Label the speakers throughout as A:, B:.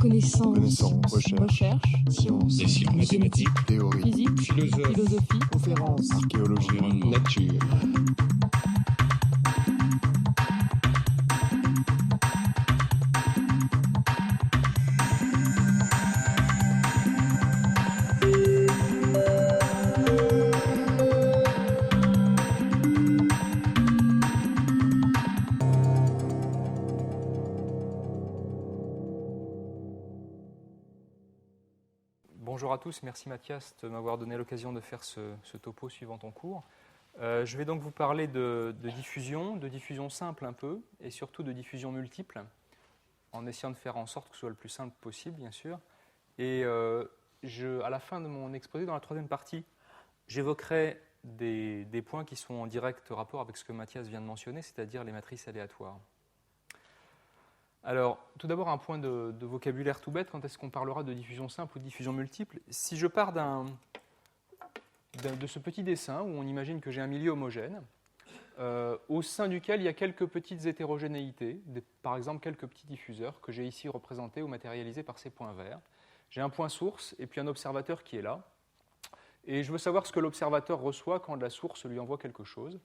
A: Connaissance.
B: Recherche.
A: Sciences.
C: Des sciences mathématiques.
A: Théorie.
B: Physique. Philosophie.
A: Conférences. Archéologie.
C: Environnement. Nature.
D: Bonjour à tous, merci Mathias de m'avoir donné l'occasion de faire ce topo suivant ton cours. Je vais donc vous parler de diffusion simple un peu, et surtout de diffusion multiple, en essayant de faire en sorte que ce soit le plus simple possible, bien sûr. Et à la fin de mon exposé, dans la troisième partie, j'évoquerai des points qui sont en direct rapport avec ce que Mathias vient de mentionner, c'est-à-dire les matrices aléatoires. Alors, tout d'abord, un point de vocabulaire tout bête, quand est-ce qu'on parlera de diffusion simple ou de diffusion multiple? Si je pars de ce petit dessin où on imagine que j'ai un milieu homogène, au sein duquel il y a quelques petites hétérogénéités, par exemple quelques petits diffuseurs que j'ai ici représentés ou matérialisés par ces points verts. J'ai un point source et puis un observateur qui est là. Et je veux savoir ce que l'observateur reçoit quand la source lui envoie quelque chose.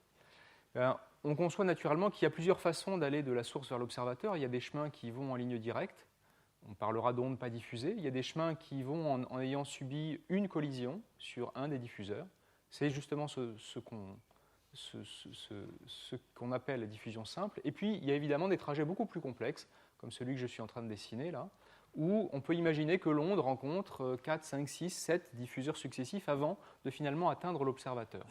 D: On conçoit naturellement qu'il y a plusieurs façons d'aller de la source vers l'observateur. Il y a des chemins qui vont en ligne directe, on parlera d'ondes pas diffusées. Il y a des chemins qui vont en ayant subi une collision sur un des diffuseurs. C'est justement ce qu'on appelle la diffusion simple. Et puis, il y a évidemment des trajets beaucoup plus complexes, comme celui que je suis en train de dessiner là, où on peut imaginer que l'onde rencontre 4, 5, 6, 7 diffuseurs successifs avant de finalement atteindre l'observateur.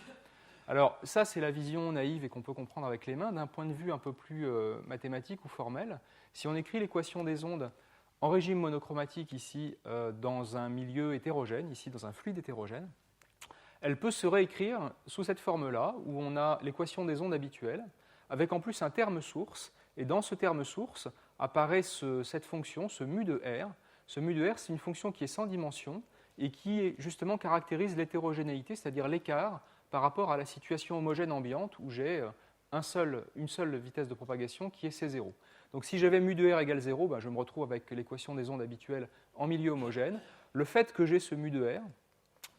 D: Alors ça, c'est la vision naïve et qu'on peut comprendre avec les mains. D'un point de vue un peu plus mathématique ou formel, si on écrit l'équation des ondes en régime monochromatique ici, dans un milieu hétérogène, ici dans un fluide hétérogène, elle peut se réécrire sous cette forme-là, où on a l'équation des ondes habituelle, avec en plus un terme source, et dans ce terme source apparaît cette fonction, ce mu de R. Ce mu de R, c'est une fonction qui est sans dimension et qui justement caractérise l'hétérogénéité, c'est-à-dire l'écart par rapport à la situation homogène ambiante où j'ai une seule vitesse de propagation qui est C0. Donc si j'avais mu de R égale 0, je me retrouve avec l'équation des ondes habituelles en milieu homogène. Le fait que j'ai ce mu de R,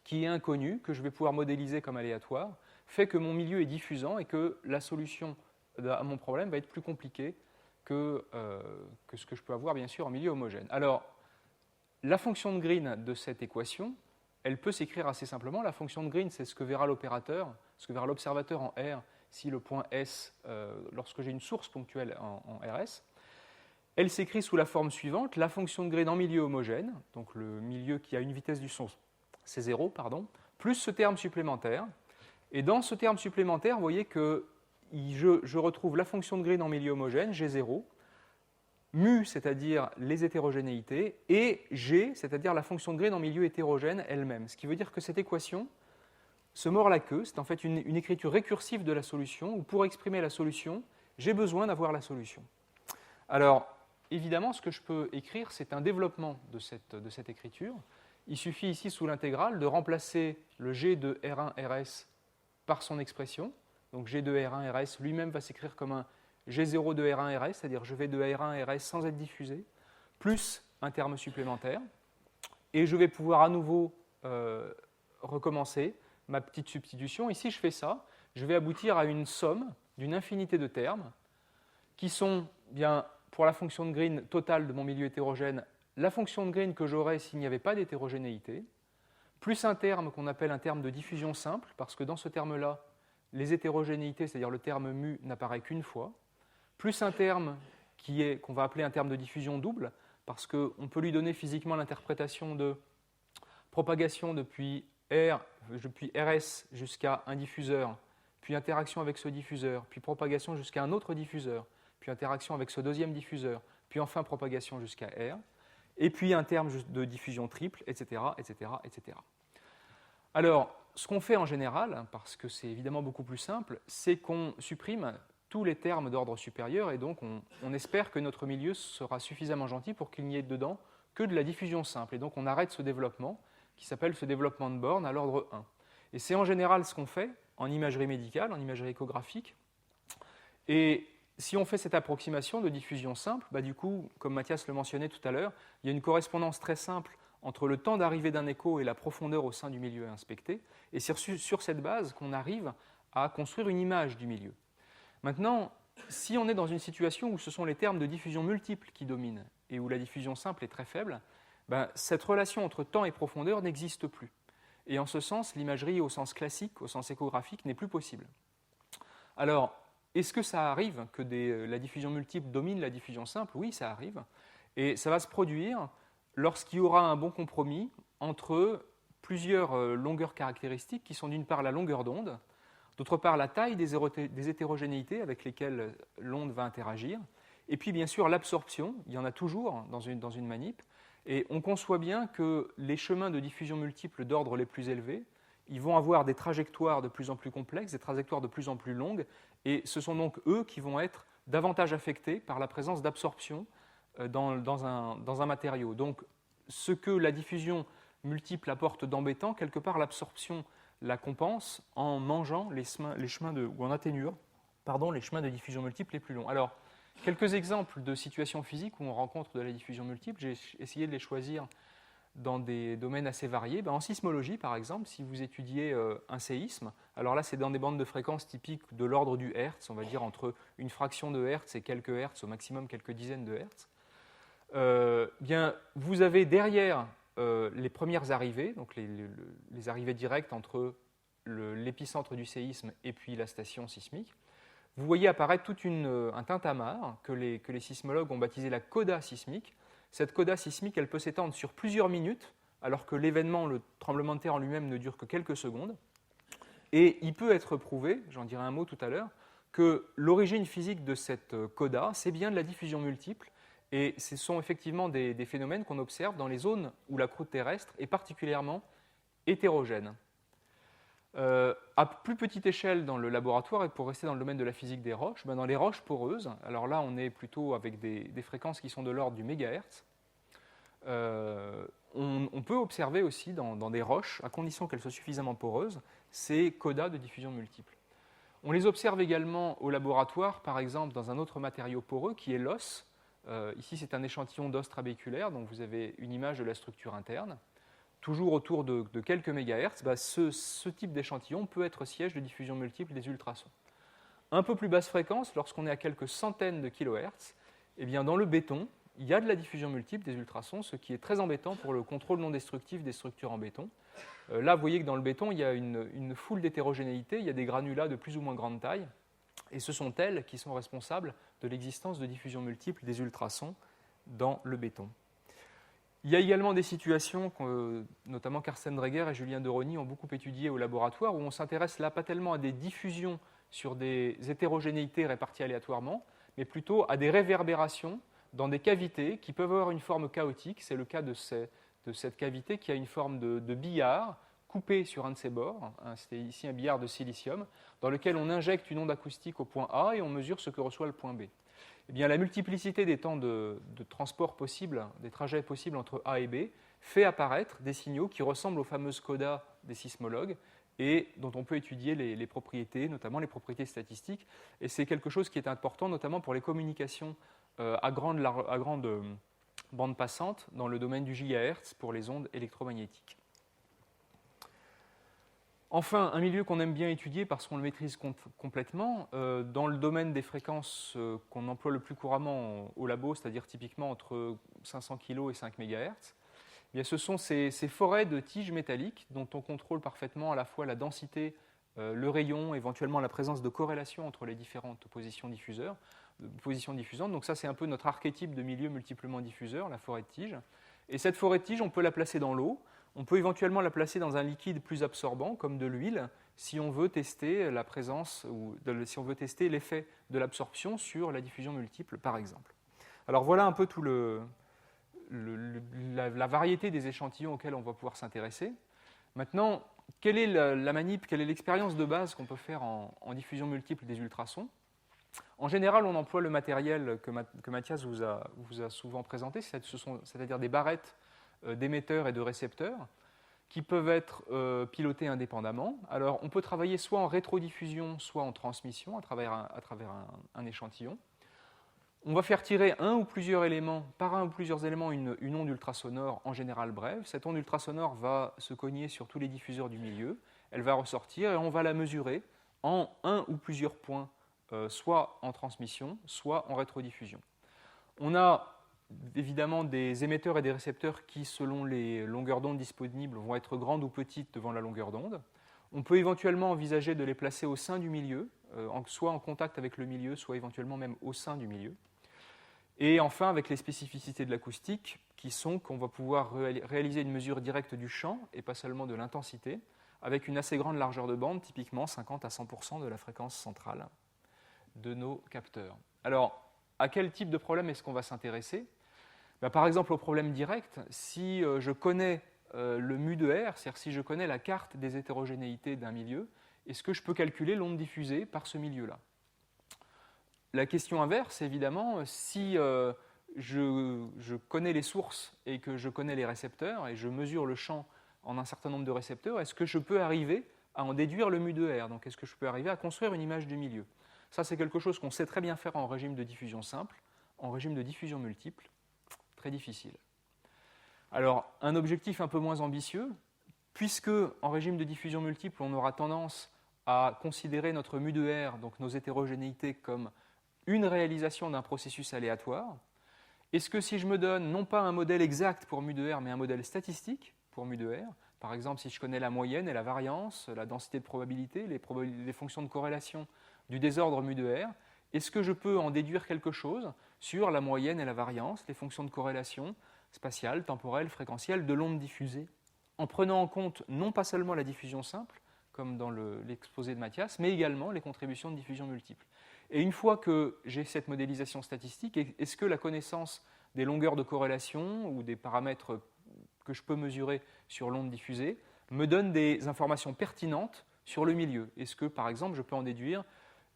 D: qui est inconnu, que je vais pouvoir modéliser comme aléatoire, fait que mon milieu est diffusant et que la solution à mon problème va être plus compliquée que ce que je peux avoir bien sûr en milieu homogène. Alors, la fonction de Green de cette équation, elle peut s'écrire assez simplement. La fonction de Green, c'est ce que verra l'opérateur, ce que verra l'observateur en R si le point S, lorsque j'ai une source ponctuelle en RS. Elle s'écrit sous la forme suivante, la fonction de Green en milieu homogène, donc le milieu qui a une vitesse du son, c'est 0, pardon, plus ce terme supplémentaire. Et dans ce terme supplémentaire, vous voyez que je retrouve la fonction de Green en milieu homogène, G0, mu, c'est-à-dire les hétérogénéités, et G, c'est-à-dire la fonction de Green en milieu hétérogène elle-même. Ce qui veut dire que cette équation se mord la queue, c'est en fait une écriture récursive de la solution, où pour exprimer la solution, j'ai besoin d'avoir la solution. Alors, évidemment, ce que je peux écrire, c'est un développement de cette écriture. Il suffit ici, sous l'intégrale, de remplacer le G de R1 RS par son expression. Donc G de R1 RS lui-même va s'écrire comme un G0 de R1 RS, c'est-à-dire je vais de R1 RS sans être diffusé, plus un terme supplémentaire. Et je vais pouvoir à nouveau recommencer ma petite substitution. Ici, je fais ça. Je vais aboutir à une somme d'une infinité de termes qui sont, bien, pour la fonction de Green totale de mon milieu hétérogène, la fonction de Green que j'aurais s'il n'y avait pas d'hétérogénéité, plus un terme qu'on appelle un terme de diffusion simple, parce que dans ce terme-là, les hétérogénéités, c'est-à-dire le terme mu, n'apparaît qu'une fois, plus un terme qu'on va appeler un terme de diffusion double, parce qu'on peut lui donner physiquement l'interprétation de propagation depuis RS jusqu'à un diffuseur, puis interaction avec ce diffuseur, puis propagation jusqu'à un autre diffuseur, puis interaction avec ce deuxième diffuseur, puis enfin propagation jusqu'à R, et puis un terme de diffusion triple, etc., etc., etc. Alors, ce qu'on fait en général, parce que c'est évidemment beaucoup plus simple, c'est qu'on supprime tous les termes d'ordre supérieur, et donc on espère que notre milieu sera suffisamment gentil pour qu'il n'y ait dedans que de la diffusion simple. Et donc on arrête ce développement, qui s'appelle ce développement de borne à l'ordre 1. Et c'est en général ce qu'on fait en imagerie médicale, en imagerie échographique. Et si on fait cette approximation de diffusion simple, du coup, comme Mathias le mentionnait tout à l'heure, il y a une correspondance très simple entre le temps d'arrivée d'un écho et la profondeur au sein du milieu inspecté, et c'est sur cette base qu'on arrive à construire une image du milieu. Maintenant, si on est dans une situation où ce sont les termes de diffusion multiple qui dominent et où la diffusion simple est très faible, cette relation entre temps et profondeur n'existe plus. Et en ce sens, l'imagerie au sens classique, au sens échographique, n'est plus possible. Alors, est-ce que ça arrive que la diffusion multiple domine la diffusion simple? Oui, ça arrive. Et ça va se produire lorsqu'il y aura un bon compromis entre plusieurs longueurs caractéristiques qui sont d'une part la longueur d'onde, d'autre part la taille des hétérogénéités avec lesquelles l'onde va interagir, et puis bien sûr l'absorption, il y en a toujours dans une manip, et on conçoit bien que les chemins de diffusion multiple d'ordre les plus élevés, ils vont avoir des trajectoires de plus en plus complexes, des trajectoires de plus en plus longues, et ce sont donc eux qui vont être davantage affectés par la présence d'absorption dans un matériau. Donc, ce que la diffusion multiple apporte d'embêtant, quelque part, l'absorption la compense en mangeant ou en atténuant les chemins de diffusion multiple les plus longs. Alors, quelques exemples de situations physiques où on rencontre de la diffusion multiple, j'ai essayé de les choisir dans des domaines assez variés. En sismologie, par exemple, si vous étudiez un séisme, alors là, c'est dans des bandes de fréquences typiques de l'ordre du hertz, on va dire entre une fraction de hertz et quelques hertz, au maximum quelques dizaines de hertz. Vous avez derrière les premières arrivées, donc les arrivées directes entre l'épicentre du séisme et puis la station sismique. Vous voyez apparaître tout un tintamarre que les sismologues ont baptisé la coda sismique. Cette coda sismique, elle peut s'étendre sur plusieurs minutes, alors que l'événement, le tremblement de terre en lui-même, ne dure que quelques secondes. Et il peut être prouvé, j'en dirai un mot tout à l'heure, que l'origine physique de cette coda, c'est bien de la diffusion multiple. Et ce sont effectivement des phénomènes qu'on observe dans les zones où la croûte terrestre est particulièrement hétérogène. À plus petite échelle dans le laboratoire, et pour rester dans le domaine de la physique des roches, dans les roches poreuses, alors là on est plutôt avec des fréquences qui sont de l'ordre du mégahertz, on peut observer aussi dans des roches, à condition qu'elles soient suffisamment poreuses, ces codas de diffusion multiple. On les observe également au laboratoire, par exemple dans un autre matériau poreux qui est l'os. Ici c'est un échantillon d'os trabéculaire, donc vous avez une image de la structure interne. Toujours autour de quelques mégahertz, ce type d'échantillon peut être siège de diffusion multiple des ultrasons. Un peu plus basse fréquence, lorsqu'on est à quelques centaines de kilohertz, dans le béton, il y a de la diffusion multiple des ultrasons, ce qui est très embêtant pour le contrôle non destructif des structures en béton. Là, vous voyez que dans le béton, il y a une foule d'hétérogénéité, il y a des granulats de plus ou moins grande taille, et ce sont elles qui sont responsables de l'existence de diffusion multiple des ultrasons dans le béton. Il y a également des situations que notamment Carsten Dreger et Julien de Rosny ont beaucoup étudiées au laboratoire où on s'intéresse là pas tellement à des diffusions sur des hétérogénéités réparties aléatoirement, mais plutôt à des réverbérations dans des cavités qui peuvent avoir une forme chaotique. C'est le cas de cette cavité qui a une forme de billard coupé sur un de ses bords. C'était ici un billard de silicium dans lequel on injecte une onde acoustique au point A et on mesure ce que reçoit le point B. La multiplicité des temps de transport possibles, des trajets possibles entre A et B, fait apparaître des signaux qui ressemblent aux fameuses codas des sismologues et dont on peut étudier les propriétés, notamment les propriétés statistiques. Et c'est quelque chose qui est important, notamment pour les communications à grande bande passante dans le domaine du gigahertz pour les ondes électromagnétiques. Enfin, un milieu qu'on aime bien étudier parce qu'on le maîtrise complètement, dans le domaine des fréquences qu'on emploie le plus couramment au labo, c'est-à-dire typiquement entre 500 kg et 5 MHz, ce sont ces forêts de tiges métalliques dont on contrôle parfaitement à la fois la densité, le rayon, éventuellement la présence de corrélation entre les différentes positions diffusantes. Donc ça, c'est un peu notre archétype de milieu multiplement diffuseur, la forêt de tiges. Et cette forêt de tiges, on peut la placer dans l'eau. On peut éventuellement la placer dans un liquide plus absorbant, comme de l'huile, si on veut tester la présence ou si on veut tester l'effet de l'absorption sur la diffusion multiple, par exemple. Alors voilà un peu tout la variété des échantillons auxquels on va pouvoir s'intéresser. Maintenant, quelle est la manip, quelle est l'expérience de base qu'on peut faire en diffusion multiple des ultrasons? En général, on emploie le matériel que Mathias vous a souvent présenté, c'est-à-dire des barrettes d'émetteurs et de récepteurs qui peuvent être pilotés indépendamment. Alors, on peut travailler soit en rétrodiffusion, soit en transmission à travers un échantillon. On va faire tirer par un ou plusieurs éléments une onde ultrasonore en général brève. Cette onde ultrasonore va se cogner sur tous les diffuseurs du milieu, elle va ressortir et on va la mesurer en un ou plusieurs points, soit en transmission, soit en rétrodiffusion. On a évidemment des émetteurs et des récepteurs qui, selon les longueurs d'onde disponibles, vont être grandes ou petites devant la longueur d'onde. On peut éventuellement envisager de les placer au sein du milieu, soit en contact avec le milieu, soit éventuellement même au sein du milieu. Et enfin, avec les spécificités de l'acoustique, qui sont qu'on va pouvoir réaliser une mesure directe du champ, et pas seulement de l'intensité, avec une assez grande largeur de bande, typiquement 50 à 100% de la fréquence centrale de nos capteurs. Alors, à quel type de problème est-ce qu'on va s'intéresser ? Par exemple, au problème direct, si je connais le mu de R, c'est-à-dire si je connais la carte des hétérogénéités d'un milieu, est-ce que je peux calculer l'onde diffusée par ce milieu-là ? La question inverse, évidemment, si je connais les sources et que je connais les récepteurs et je mesure le champ en un certain nombre de récepteurs, est-ce que je peux arriver à en déduire le mu de R ? Donc, est-ce que je peux arriver à construire une image du milieu ? Ça, c'est quelque chose qu'on sait très bien faire en régime de diffusion simple. En régime de diffusion multiple, très difficile. Alors, un objectif un peu moins ambitieux, puisque en régime de diffusion multiple, on aura tendance à considérer notre mu de R, donc nos hétérogénéités, comme une réalisation d'un processus aléatoire. Est-ce que si je me donne non pas un modèle exact pour mu de R, mais un modèle statistique pour mu de R, par exemple si je connais la moyenne et la variance, la densité de probabilité, les fonctions de corrélation du désordre mu de R, est-ce que je peux en déduire quelque chose sur la moyenne et la variance, les fonctions de corrélation spatiale, temporelle, fréquentielle de l'onde diffusée, en prenant en compte non pas seulement la diffusion simple, comme dans l'exposé de Mathias, mais également les contributions de diffusion multiple. Et une fois que j'ai cette modélisation statistique, est-ce que la connaissance des longueurs de corrélation ou des paramètres que je peux mesurer sur l'onde diffusée me donne des informations pertinentes sur le milieu ? Est-ce que, par exemple, je peux en déduire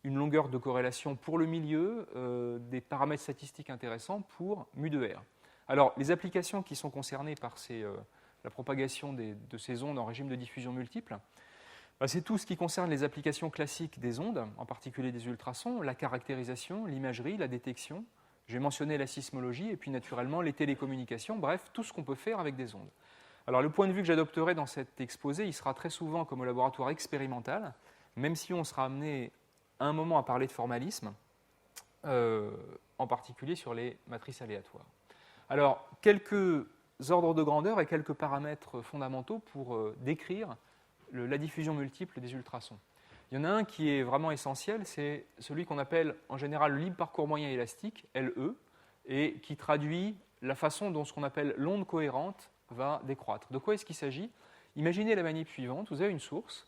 D: une longueur de corrélation pour le milieu, des paramètres statistiques intéressants pour mu de R ? Alors, les applications qui sont concernées par la propagation de ces ondes en régime de diffusion multiple, c'est tout ce qui concerne les applications classiques des ondes, en particulier des ultrasons, la caractérisation, l'imagerie, la détection. J'ai mentionné la sismologie et puis naturellement les télécommunications, bref, tout ce qu'on peut faire avec des ondes. Alors le point de vue que j'adopterai dans cet exposé, il sera très souvent comme au laboratoire expérimental, même si on sera amené à un moment à parler de formalisme, en particulier sur les matrices aléatoires. Alors, quelques ordres de grandeur et quelques paramètres fondamentaux pour décrire la diffusion multiple des ultrasons. Il y en a un qui est vraiment essentiel, c'est celui qu'on appelle en général le libre parcours moyen élastique, LE, et qui traduit la façon dont ce qu'on appelle l'onde cohérente va décroître. De quoi est-ce qu'il s'agit ? Imaginez la manip suivante, vous avez une source,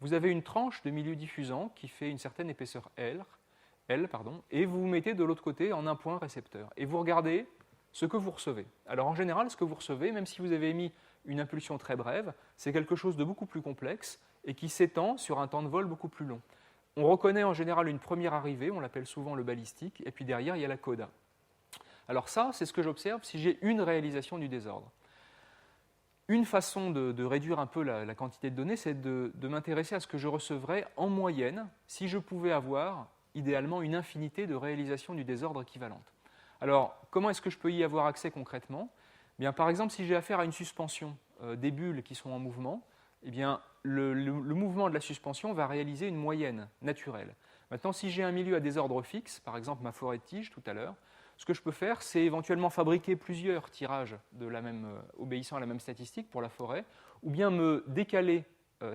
D: vous avez une tranche de milieu diffusant qui fait une certaine épaisseur L, et vous vous mettez de l'autre côté en un point récepteur. Et vous regardez ce que vous recevez. Alors en général, ce que vous recevez, même si vous avez émis une impulsion très brève, c'est quelque chose de beaucoup plus complexe et qui s'étend sur un temps de vol beaucoup plus long. On reconnaît en général une première arrivée, on l'appelle souvent le balistique, et puis derrière, il y a la coda. Alors ça, c'est ce que j'observe si j'ai une réalisation du désordre. Une façon de réduire un peu la quantité de données, c'est de m'intéresser à ce que je recevrais en moyenne si je pouvais avoir idéalement une infinité de réalisations du désordre équivalentes. Alors, comment est-ce que je peux y avoir accès concrètement ? Bien, par exemple, si j'ai affaire à une suspension des bulles qui sont en mouvement, eh bien, le mouvement de la suspension va réaliser une moyenne naturelle. Maintenant, si j'ai un milieu à désordre fixe, par exemple ma forêt de tige tout à l'heure, ce que je peux faire, c'est éventuellement fabriquer plusieurs tirages obéissant à la même statistique pour la forêt, ou bien me décaler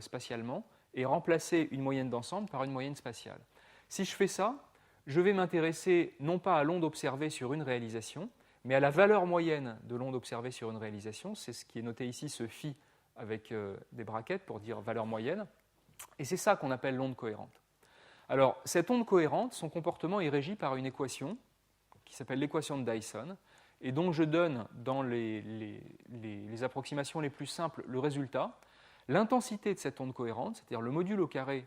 D: spatialement et remplacer une moyenne d'ensemble par une moyenne spatiale. Si je fais ça, je vais m'intéresser non pas à l'onde observée sur une réalisation, mais à la valeur moyenne de l'onde observée sur une réalisation. C'est ce qui est noté ici, ce phi avec des brackets pour dire valeur moyenne. Et c'est ça qu'on appelle l'onde cohérente. Alors, cette onde cohérente, son comportement est régi par une équation qui s'appelle l'équation de Dyson, et dont je donne dans les approximations les plus simples le résultat. L'intensité de cette onde cohérente, c'est-à-dire le module au carré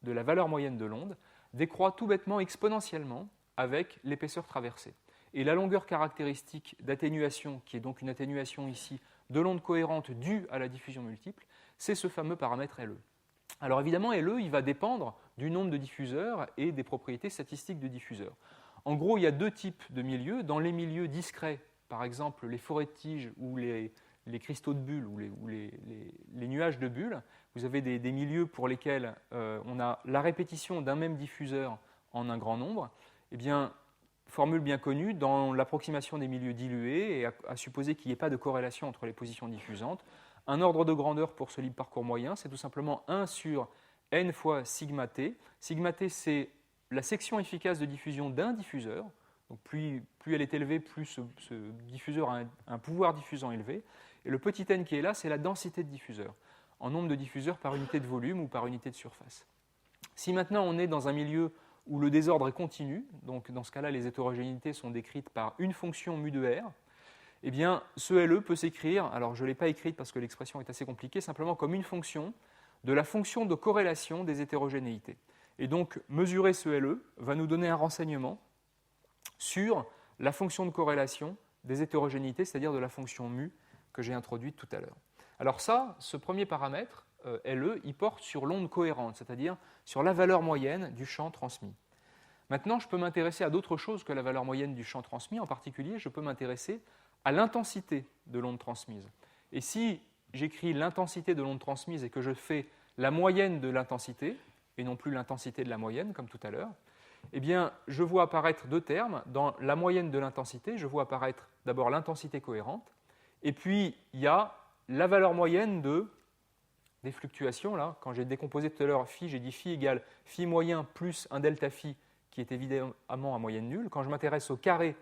D: de la valeur moyenne de l'onde, décroît tout bêtement exponentiellement avec l'épaisseur traversée. Et la longueur caractéristique d'atténuation, qui est donc une atténuation ici de l'onde cohérente due à la diffusion multiple, c'est ce fameux paramètre LE. Alors évidemment, LE, il va dépendre du nombre de diffuseurs et des propriétés statistiques de diffuseurs. En gros, il y a deux types de milieux. Dans les milieux discrets, par exemple les forêts de tiges ou les cristaux de bulles ou les nuages de bulles, vous avez des milieux pour lesquels on a la répétition d'un même diffuseur en un grand nombre. Eh bien, formule bien connue, dans l'approximation des milieux dilués, et à supposer qu'il n'y ait pas de corrélation entre les positions diffusantes, un ordre de grandeur pour ce libre parcours moyen, c'est tout simplement 1 sur n fois sigma t. Sigma t, c'est la section efficace de diffusion d'un diffuseur. Donc plus elle est élevée, plus ce diffuseur a un pouvoir diffusant élevé. Et le petit n qui est là, c'est la densité de diffuseurs, en nombre de diffuseurs par unité de volume ou par unité de surface. Si maintenant on est dans un milieu où le désordre est continu, donc dans ce cas-là, les hétérogénéités sont décrites par une fonction mu de R, eh bien, ce LE peut s'écrire, alors je ne l'ai pas écrite parce que l'expression est assez compliquée, simplement comme une fonction de la fonction de corrélation des hétérogénéités. Et donc, mesurer ce LE va nous donner un renseignement sur la fonction de corrélation des hétérogénéités, c'est-à-dire de la fonction mu que j'ai introduite tout à l'heure. Alors ça, ce premier paramètre, LE, il porte sur l'onde cohérente, c'est-à-dire sur la valeur moyenne du champ transmis. Maintenant, je peux m'intéresser à d'autres choses que la valeur moyenne du champ transmis. En particulier, je peux m'intéresser à l'intensité de l'onde transmise. Et si j'écris l'intensité de l'onde transmise et que je fais la moyenne de l'intensité, et non plus l'intensité de la moyenne, comme tout à l'heure, eh bien, je vois apparaître deux termes. Dans la moyenne de l'intensité, je vois apparaître d'abord l'intensité cohérente, et puis il y a la valeur moyenne des fluctuations. Là, quand j'ai décomposé tout à l'heure phi, j'ai dit phi égale phi moyen plus un delta phi, qui est évidemment à moyenne nulle. Quand je m'intéresse au carré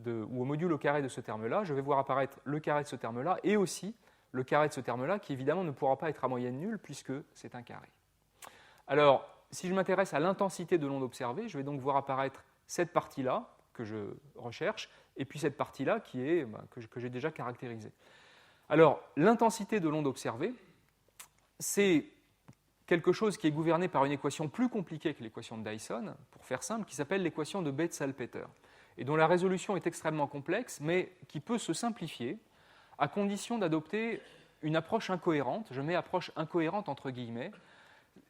D: ou au module au carré de ce terme-là, je vais voir apparaître le carré de ce terme-là et aussi le carré de ce terme-là, qui évidemment ne pourra pas être à moyenne nulle puisque c'est un carré. Alors, si je m'intéresse à l'intensité de l'onde observée, je vais donc voir apparaître cette partie-là que je recherche et puis cette partie-là que j'ai déjà caractérisée. Alors, l'intensité de l'onde observée, c'est quelque chose qui est gouverné par une équation plus compliquée que l'équation de Dyson, pour faire simple, qui s'appelle l'équation de Bethe-Salpeter, et dont la résolution est extrêmement complexe, mais qui peut se simplifier à condition d'adopter une approche incohérente. Je mets approche incohérente entre guillemets.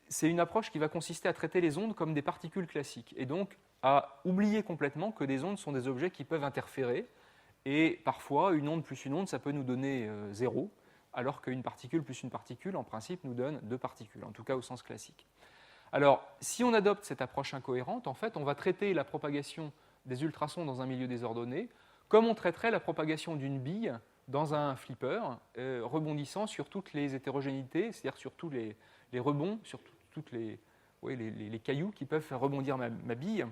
D: C'est une approche qui va consister à traiter les ondes comme des particules classiques, et donc à oublier complètement que des ondes sont des objets qui peuvent interférer, et parfois, une onde plus une onde, ça peut nous donner 0, alors qu'une particule plus une particule, en principe, nous donne 2 particules, en tout cas au sens classique. Alors, si on adopte cette approche incohérente, en fait, on va traiter la propagation des ultrasons dans un milieu désordonné comme on traiterait la propagation d'une bille dans un flipper, rebondissant sur toutes les hétérogénéités, c'est-à-dire sur tous les rebonds, sur toutes les cailloux qui peuvent faire rebondir ma bille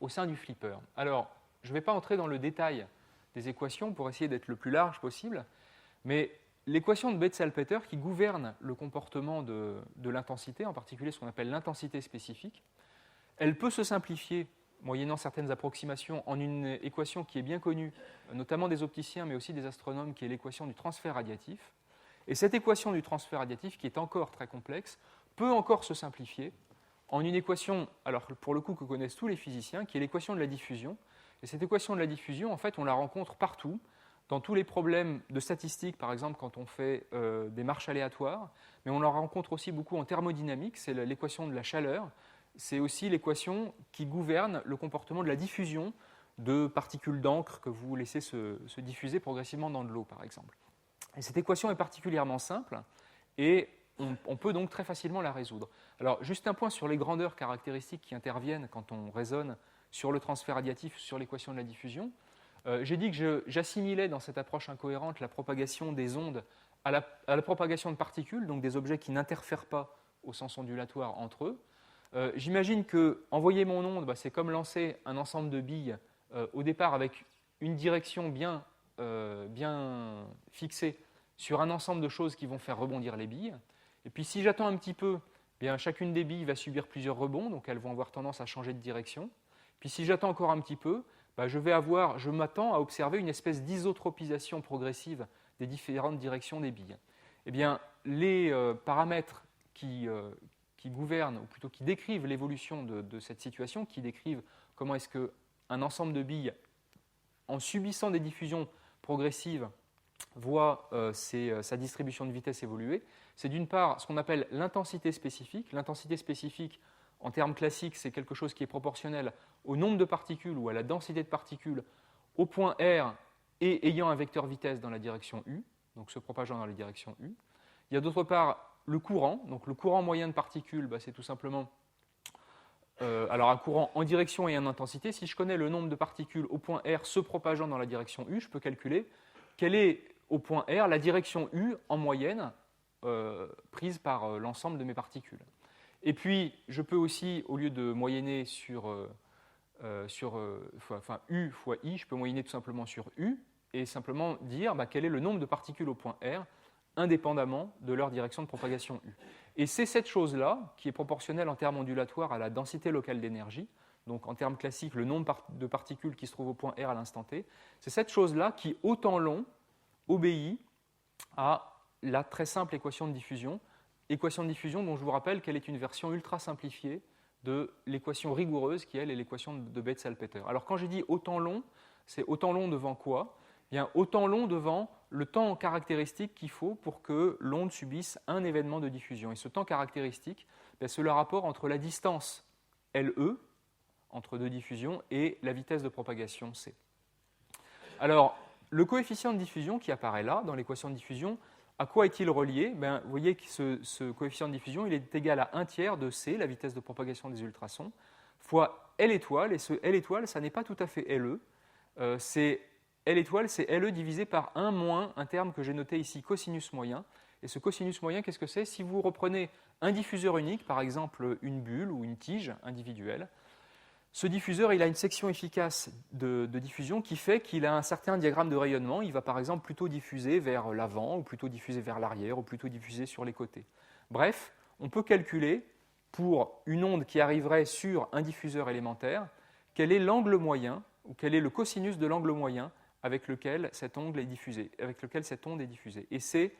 D: au sein du flipper. Alors, je ne vais pas entrer dans le détail des équations pour essayer d'être le plus large possible, mais l'équation de Bethe-Salpeter qui gouverne le comportement de l'intensité, en particulier ce qu'on appelle l'intensité spécifique, elle peut se simplifier, moyennant certaines approximations, en une équation qui est bien connue, notamment des opticiens, mais aussi des astronomes, qui est l'équation du transfert radiatif. Et cette équation du transfert radiatif, qui est encore très complexe, peut encore se simplifier en une équation, alors pour le coup que connaissent tous les physiciens, qui est l'équation de la diffusion. Et cette équation de la diffusion, en fait, on la rencontre partout, dans tous les problèmes de statistiques, par exemple quand on fait des marches aléatoires, mais on la rencontre aussi beaucoup en thermodynamique, c'est l'équation de la chaleur. C'est aussi l'équation qui gouverne le comportement de la diffusion de particules d'encre que vous laissez se diffuser progressivement dans de l'eau, par exemple. Et cette équation est particulièrement simple et on peut donc très facilement la résoudre. Alors, juste un point sur les grandeurs caractéristiques qui interviennent quand on raisonne sur le transfert radiatif, sur l'équation de la diffusion. J'ai dit que j'assimilais dans cette approche incohérente la propagation des ondes à la propagation de particules, donc des objets qui n'interfèrent pas au sens ondulatoire entre eux. J'imagine que envoyer mon onde, c'est comme lancer un ensemble de billes au départ avec une direction bien fixée sur un ensemble de choses qui vont faire rebondir les billes. Et puis si j'attends un petit peu, chacune des billes va subir plusieurs rebonds, donc elles vont avoir tendance à changer de direction. Puis si j'attends encore un petit peu, je m'attends à observer une espèce d'isotropisation progressive des différentes directions des billes. Eh bien, les paramètres qui gouvernent, ou plutôt qui décrivent l'évolution de cette situation, qui décrivent comment est-ce qu'un ensemble de billes, en subissant des diffusions progressives, voit sa distribution de vitesse évoluer, c'est d'une part ce qu'on appelle l'intensité spécifique. L'intensité spécifique, en termes classiques, c'est quelque chose qui est proportionnel au nombre de particules ou à la densité de particules au point R et ayant un vecteur vitesse dans la direction U, donc se propageant dans la direction U. Il y a d'autre part le courant. Donc le courant moyen de particules, c'est tout simplement alors un courant en direction et en intensité. Si je connais le nombre de particules au point R se propageant dans la direction U, je peux calculer quelle est au point R la direction U en moyenne prise par l'ensemble de mes particules. Et puis je peux aussi, au lieu de moyenner sur U fois I, je peux moyenner tout simplement sur U et simplement dire quel est le nombre de particules au point R indépendamment de leur direction de propagation U. Et c'est cette chose-là qui est proportionnelle en termes ondulatoires à la densité locale d'énergie, donc en termes classiques, le nombre de particules qui se trouvent au point R à l'instant T, c'est cette chose-là qui, au temps long, obéit à la très simple équation de diffusion dont je vous rappelle qu'elle est une version ultra simplifiée de l'équation rigoureuse qui, elle, est l'équation de Bethe-Salpeter. Alors quand j'ai dit au temps long, c'est au temps long devant quoi ? Bien, au temps long devant le temps caractéristique qu'il faut pour que l'onde subisse un événement de diffusion. Et ce temps caractéristique, c'est le rapport entre la distance LE, entre deux diffusions, et la vitesse de propagation C. Alors, le coefficient de diffusion qui apparaît là, dans l'équation de diffusion, à quoi est-il relié ? Vous voyez que ce coefficient de diffusion il est égal à 1/3 de C, la vitesse de propagation des ultrasons, fois L étoile, et ce L étoile, ça n'est pas tout à fait LE, c'est L étoile, c'est LE divisé par 1 moins un terme que j'ai noté ici, cosinus moyen. Et ce cosinus moyen, qu'est-ce que c'est ? Si vous reprenez un diffuseur unique, par exemple une bulle ou une tige individuelle, ce diffuseur il a une section efficace de diffusion qui fait qu'il a un certain diagramme de rayonnement. Il va par exemple plutôt diffuser vers l'avant, ou plutôt diffuser vers l'arrière, ou plutôt diffuser sur les côtés. Bref, on peut calculer pour une onde qui arriverait sur un diffuseur élémentaire, quel est l'angle moyen, ou quel est le cosinus de l'angle moyen avec lequel cette onde est diffusée. Et c'est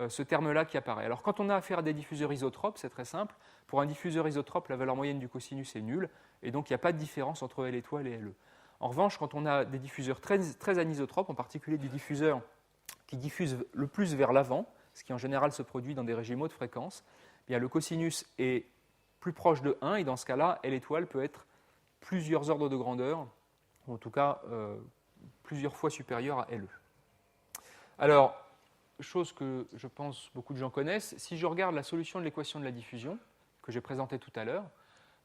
D: ce terme-là qui apparaît. Alors quand on a affaire à des diffuseurs isotropes, c'est très simple. Pour un diffuseur isotrope, la valeur moyenne du cosinus est nulle, et donc il n'y a pas de différence entre L étoile et LE. En revanche, quand on a des diffuseurs très anisotropes, en particulier des diffuseurs qui diffusent le plus vers l'avant, ce qui en général se produit dans des régimes haute fréquence, bien, le cosinus est plus proche de 1, et dans ce cas-là, L étoile peut être plusieurs ordres de grandeur, ou en tout cas plusieurs fois supérieur à LE. Alors, chose que je pense beaucoup de gens connaissent, si je regarde la solution de l'équation de la diffusion, que j'ai présentée tout à l'heure,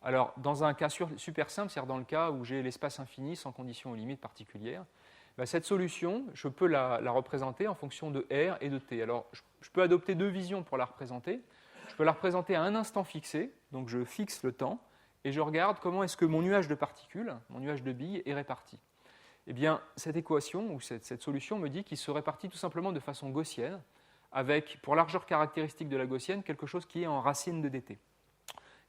D: alors dans un cas super simple, c'est-à-dire dans le cas où j'ai l'espace infini sans condition ou limite particulière, cette solution, je peux la représenter en fonction de R et de T. Alors, je peux adopter deux visions pour la représenter. Je peux la représenter à un instant fixé, donc je fixe le temps, et je regarde comment est-ce que mon nuage de particules, mon nuage de billes, est réparti. Eh bien, cette équation ou cette solution me dit qu'il se répartit tout simplement de façon gaussienne, avec, pour largeur caractéristique de la gaussienne, quelque chose qui est en racine de dt.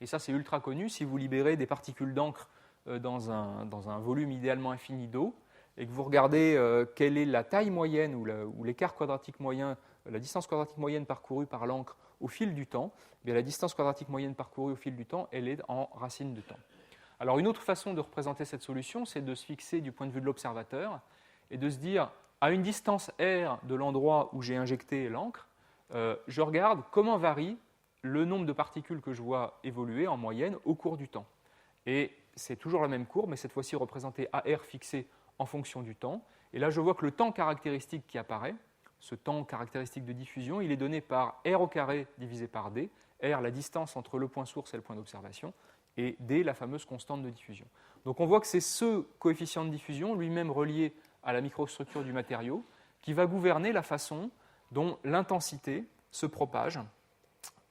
D: Et ça, c'est ultra connu. Si vous libérez des particules d'encre dans un volume idéalement infini d'eau, et que vous regardez quelle est la taille moyenne ou l'écart quadratique moyen, la distance quadratique moyenne parcourue par l'encre au fil du temps, eh bien, la distance quadratique moyenne parcourue au fil du temps, elle est en racine de temps. Alors une autre façon de représenter cette solution, c'est de se fixer du point de vue de l'observateur et de se dire, à une distance r de l'endroit où j'ai injecté l'encre, je regarde comment varie le nombre de particules que je vois évoluer en moyenne au cours du temps. Et c'est toujours la même courbe, mais cette fois-ci représentée à r fixé en fonction du temps. Et là, je vois que le temps caractéristique qui apparaît, ce temps caractéristique de diffusion, il est donné par r au carré divisé par d, r la distance entre le point source et le point d'observation, et d la fameuse constante de diffusion. Donc on voit que c'est ce coefficient de diffusion, lui-même relié à la microstructure du matériau, qui va gouverner la façon dont l'intensité se propage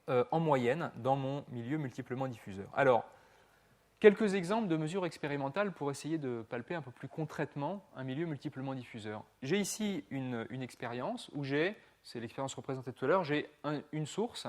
D: en moyenne dans mon milieu multiplement diffuseur. Alors, quelques exemples de mesures expérimentales pour essayer de palper un peu plus concrètement un milieu multiplement diffuseur. J'ai ici une expérience où c'est l'expérience représentée tout à l'heure, j'ai une source,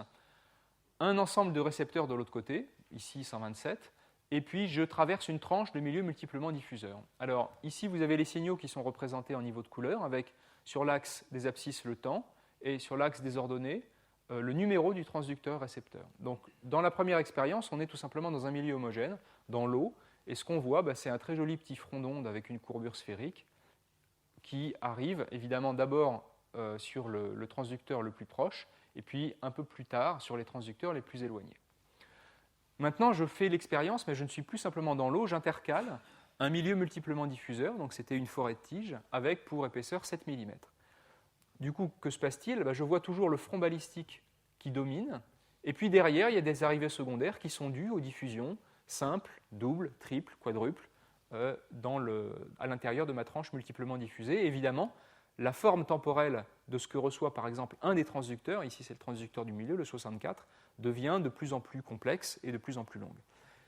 D: un ensemble de récepteurs de l'autre côté, ici 127, et puis je traverse une tranche de milieu multiplement diffuseur. Alors ici, vous avez les signaux qui sont représentés en niveau de couleur, avec sur l'axe des abscisses le temps, et sur l'axe des ordonnées, le numéro du transducteur récepteur. Donc dans la première expérience, on est tout simplement dans un milieu homogène, dans l'eau, et ce qu'on voit, c'est un très joli petit front d'onde avec une courbure sphérique qui arrive évidemment d'abord sur le transducteur le plus proche, et puis un peu plus tard sur les transducteurs les plus éloignés. Maintenant, je fais l'expérience, mais je ne suis plus simplement dans l'eau, j'intercale un milieu multiplement diffuseur, donc c'était une forêt de tiges, avec pour épaisseur 7 mm. Du coup, que se passe-t-il ? Je vois toujours le front balistique qui domine, et puis derrière, il y a des arrivées secondaires qui sont dues aux diffusions simples, doubles, triples, quadruples, à l'intérieur de ma tranche multiplement diffusée. Et évidemment, la forme temporelle de ce que reçoit par exemple un des transducteurs, ici c'est le transducteur du milieu, le 64, devient de plus en plus complexe et de plus en plus longue.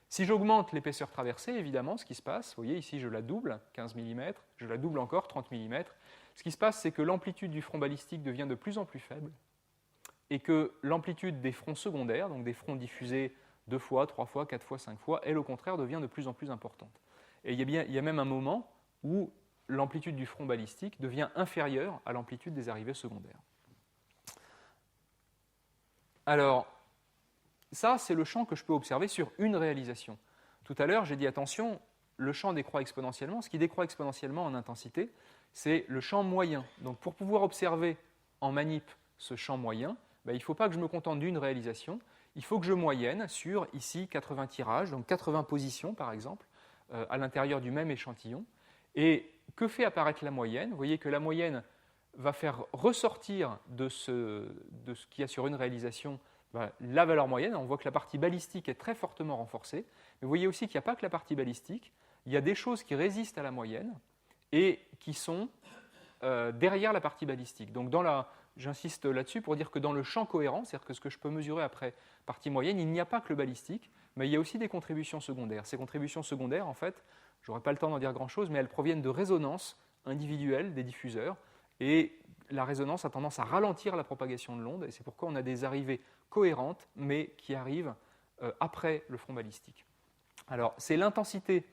D: Si j'augmente l'épaisseur traversée, évidemment, ce qui se passe, vous voyez ici je la double, 15 mm, je la double encore, 30 mm, ce qui se passe c'est que l'amplitude du front balistique devient de plus en plus faible et que l'amplitude des fronts secondaires, donc des fronts diffusés 2 fois, 3 fois, 4 fois, 5 fois, elle au contraire devient de plus en plus importante. Et il y a même un moment où l'amplitude du front balistique devient inférieure à l'amplitude des arrivées secondaires. Alors, ça, c'est le champ que je peux observer sur une réalisation. Tout à l'heure, j'ai dit attention, le champ décroît exponentiellement. Ce qui décroît exponentiellement en intensité, c'est le champ moyen. Donc, pour pouvoir observer en manip ce champ moyen, il ne faut pas que je me contente d'une réalisation. Il faut que je moyenne sur, ici, 80 tirages, donc 80 positions, par exemple, à l'intérieur du même échantillon. Et que fait apparaître la moyenne ? Vous voyez que la moyenne va faire ressortir de ce qu'il y a sur une réalisation la valeur moyenne. On voit que la partie balistique est très fortement renforcée. Mais vous voyez aussi qu'il n'y a pas que la partie balistique. Il y a des choses qui résistent à la moyenne et qui sont derrière la partie balistique. Donc j'insiste là-dessus pour dire que dans le champ cohérent, c'est-à-dire que ce que je peux mesurer après partie moyenne, il n'y a pas que le balistique, mais il y a aussi des contributions secondaires. Ces contributions secondaires, en fait, je n'aurai pas le temps d'en dire grand-chose, mais elles proviennent de résonances individuelles des diffuseurs. Et la résonance a tendance à ralentir la propagation de l'onde, et c'est pourquoi on a des arrivées cohérentes, mais qui arrivent après le front balistique. Alors, c'est l'intensité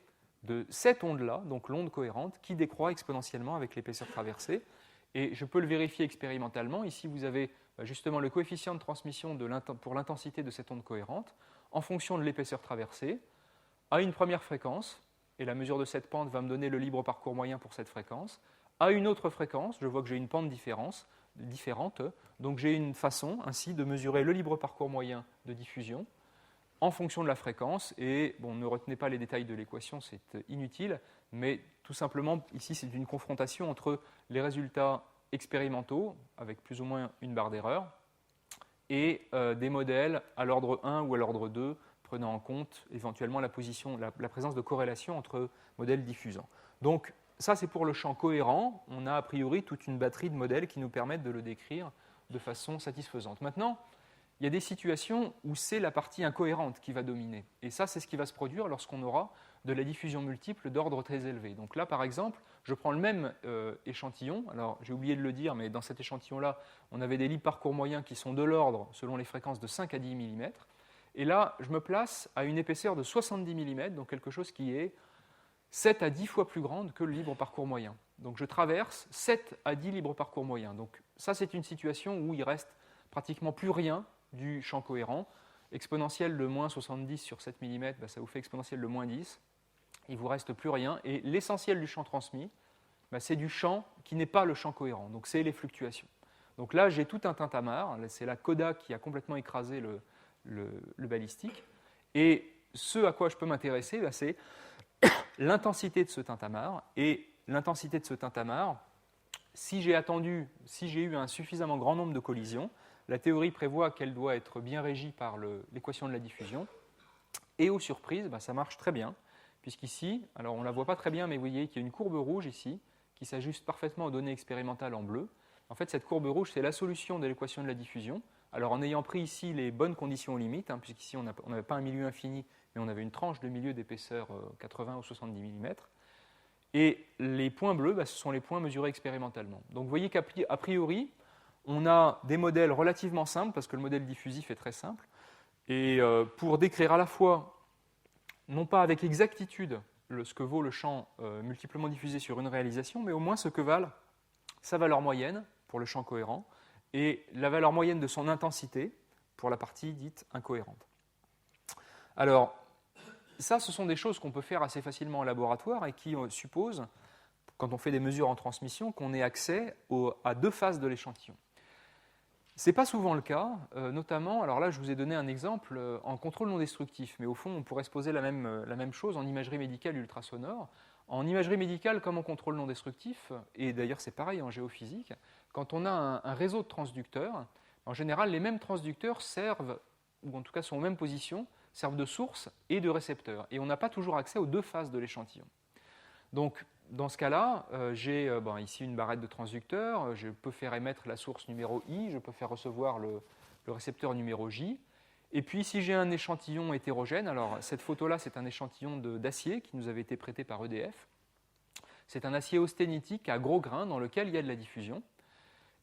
D: de cette onde-là, donc l'onde cohérente, qui décroît exponentiellement avec l'épaisseur traversée. Et je peux le vérifier expérimentalement. Ici, vous avez justement le coefficient de transmission pour l'intensité de cette onde cohérente en fonction de l'épaisseur traversée à une première fréquence. Et la mesure de cette pente va me donner le libre parcours moyen pour cette fréquence. À une autre fréquence, je vois que j'ai une pente différente. Donc j'ai une façon ainsi de mesurer le libre parcours moyen de diffusion en fonction de la fréquence. Et ne retenez pas les détails de l'équation, c'est inutile. Mais tout simplement, ici, c'est une confrontation entre les résultats expérimentaux, avec plus ou moins une barre d'erreur, et des modèles à l'ordre 1 ou à l'ordre 2, prenant en compte éventuellement la présence de corrélation entre modèles diffusants. Donc, ça, c'est pour le champ cohérent. On a a priori toute une batterie de modèles qui nous permettent de le décrire de façon satisfaisante. Maintenant, il y a des situations où c'est la partie incohérente qui va dominer. Et ça, c'est ce qui va se produire lorsqu'on aura de la diffusion multiple d'ordre très élevé. Donc là, par exemple, je prends le même échantillon. Alors, j'ai oublié de le dire, mais dans cet échantillon-là, on avait des libres parcours moyens qui sont de l'ordre, selon les fréquences, de 5 à 10 mm. Et là, je me place à une épaisseur de 70 mm, donc quelque chose qui est 7 à 10 fois plus grande que le libre parcours moyen. Donc je traverse 7 à 10 libres parcours moyens. Donc ça, c'est une situation où il reste pratiquement plus rien du champ cohérent. Exponentielle de moins 70 sur 7 mm, ça vous fait exponentielle de moins 10. Il ne vous reste plus rien. Et l'essentiel du champ transmis, c'est du champ qui n'est pas le champ cohérent. Donc c'est les fluctuations. Donc là, j'ai tout un tintamarre. C'est la coda qui a complètement écrasé le balistique. Et ce à quoi je peux m'intéresser, c'est l'intensité de ce tintamarre. Et l'intensité de ce tintamarre, si j'ai eu un suffisamment grand nombre de collisions, la théorie prévoit qu'elle doit être bien régie par l'équation de la diffusion. Et aux surprises, ça marche très bien, puisqu'ici, alors on ne la voit pas très bien, mais vous voyez qu'il y a une courbe rouge ici, qui s'ajuste parfaitement aux données expérimentales en bleu. En fait, cette courbe rouge, c'est la solution de l'équation de la diffusion. Alors en ayant pris ici les bonnes conditions limites, puisqu'ici on n'avait pas un milieu infini, mais on avait une tranche de milieu d'épaisseur 80 ou 70 mm. Et les points bleus, ce sont les points mesurés expérimentalement. Donc vous voyez qu'a priori, on a des modèles relativement simples, parce que le modèle diffusif est très simple, et pour décrire à la fois, non pas avec exactitude, ce que vaut le champ multiplement diffusé sur une réalisation, mais au moins ce que valent sa valeur moyenne pour le champ cohérent, et la valeur moyenne de son intensité pour la partie dite incohérente. Alors, ça, ce sont des choses qu'on peut faire assez facilement en laboratoire et qui supposent, quand on fait des mesures en transmission, qu'on ait accès à deux phases de l'échantillon. Ce n'est pas souvent le cas, notamment, alors là je vous ai donné un exemple en contrôle non destructif, mais au fond on pourrait se poser la même chose en imagerie médicale ultrasonore. En imagerie médicale comme en contrôle non destructif, et d'ailleurs c'est pareil en géophysique, quand on a un réseau de transducteurs, en général les mêmes transducteurs servent, ou en tout cas sont aux mêmes positions, servent de source et de récepteur, et on n'a pas toujours accès aux deux faces de l'échantillon. Donc, dans ce cas-là, j'ai ici une barrette de transducteurs, je peux faire émettre la source numéro I, je peux faire recevoir le récepteur numéro J. Et puis, si j'ai un échantillon hétérogène, alors cette photo-là, c'est un échantillon d'acier qui nous avait été prêté par EDF. C'est un acier austenitique à gros grains dans lequel il y a de la diffusion.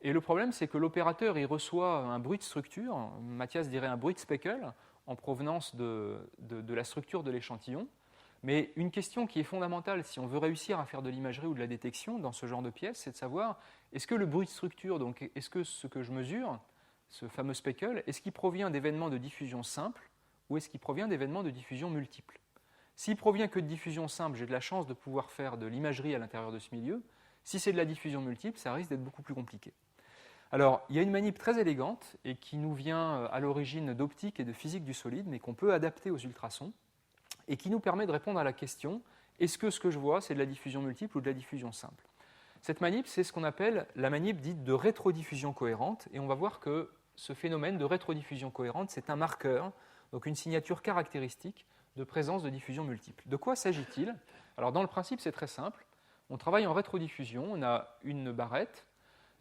D: Et le problème, c'est que l'opérateur il reçoit un bruit de structure, Mathias dirait un bruit de speckle, en provenance de la structure de l'échantillon. Mais une question qui est fondamentale si on veut réussir à faire de l'imagerie ou de la détection dans ce genre de pièces, c'est de savoir est-ce que le bruit de structure, donc est-ce que ce que je mesure, ce fameux speckle, est-ce qu'il provient d'événements de diffusion simple ou est-ce qu'il provient d'événements de diffusion multiple? S'il provient que de diffusion simple, j'ai de la chance de pouvoir faire de l'imagerie à l'intérieur de ce milieu. Si c'est de la diffusion multiple, ça risque d'être beaucoup plus compliqué. Alors, il y a une manip très élégante et qui nous vient à l'origine d'optique et de physique du solide, mais qu'on peut adapter aux ultrasons, et qui nous permet de répondre à la question est-ce que ce que je vois, c'est de la diffusion multiple ou de la diffusion simple? Cette manip, c'est ce qu'on appelle la manip dite de rétrodiffusion cohérente, et on va voir que ce phénomène de rétrodiffusion cohérente, c'est un marqueur, donc une signature caractéristique de présence de diffusion multiple. De quoi s'agit-il? Alors dans le principe, c'est très simple. On travaille en rétrodiffusion, on a une barrette.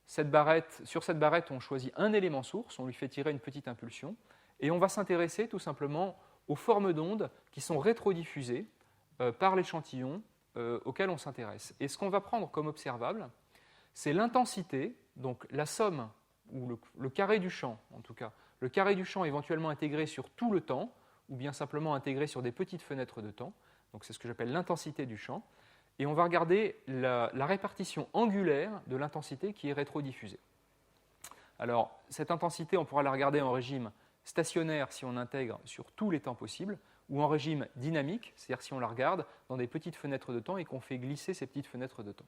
D: Sur cette barrette, on choisit un élément source, on lui fait tirer une petite impulsion, et on va s'intéresser tout simplement aux formes d'ondes qui sont rétrodiffusées par l'échantillon auquel on s'intéresse. Et ce qu'on va prendre comme observable, c'est l'intensité, donc la somme, ou le carré du champ en tout cas, le carré du champ éventuellement intégré sur tout le temps, ou bien simplement intégré sur des petites fenêtres de temps, donc c'est ce que j'appelle l'intensité du champ, et on va regarder la répartition angulaire de l'intensité qui est rétrodiffusée. Alors, cette intensité, on pourra la regarder en régime stationnaire si on intègre sur tous les temps possibles, ou en régime dynamique, c'est-à-dire si on la regarde dans des petites fenêtres de temps et qu'on fait glisser ces petites fenêtres de temps.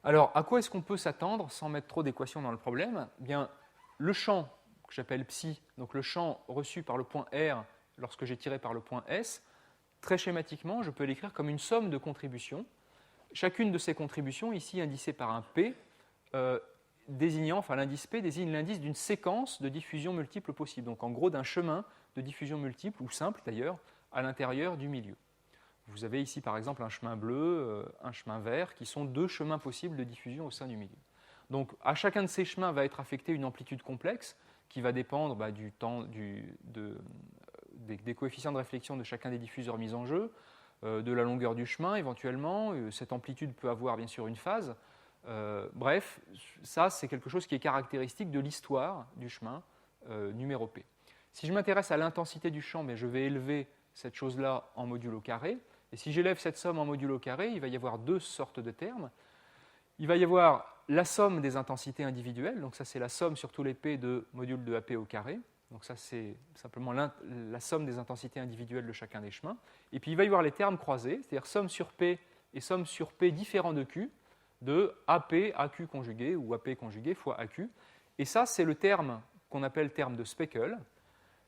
D: Alors, à quoi est-ce qu'on peut s'attendre sans mettre trop d'équations dans le problème? Eh bien, le champ que j'appelle psi, donc le champ reçu par le point R lorsque j'ai tiré par le point S, très schématiquement, je peux l'écrire comme une somme de contributions. Chacune de ces contributions, ici indicée par un P, l'indice P désigne l'indice d'une séquence de diffusion multiple possible, donc en gros d'un chemin de diffusion multiple, ou simple d'ailleurs, à l'intérieur du milieu. Vous avez ici par exemple un chemin bleu, un chemin vert, qui sont deux chemins possibles de diffusion au sein du milieu. Donc à chacun de ces chemins va être affectée une amplitude complexe qui va dépendre du temps, des coefficients de réflexion de chacun des diffuseurs mis en jeu, de la longueur du chemin éventuellement. Cette amplitude peut avoir bien sûr une phase. Bref, ça c'est quelque chose qui est caractéristique de l'histoire du chemin numéro P. Si je m'intéresse à l'intensité du champ, je vais élever cette chose-là en modulo carré. Et si j'élève cette somme en modulo carré, il va y avoir deux sortes de termes. Il va y avoir la somme des intensités individuelles, donc ça c'est la somme sur tous les P de module de AP au carré. Donc ça c'est simplement la somme des intensités individuelles de chacun des chemins. Et puis il va y avoir les termes croisés, c'est-à-dire somme sur P et somme sur P différent de Q, de AP, AQ conjugué, ou AP conjugué fois AQ. Et ça c'est le terme qu'on appelle terme de speckle,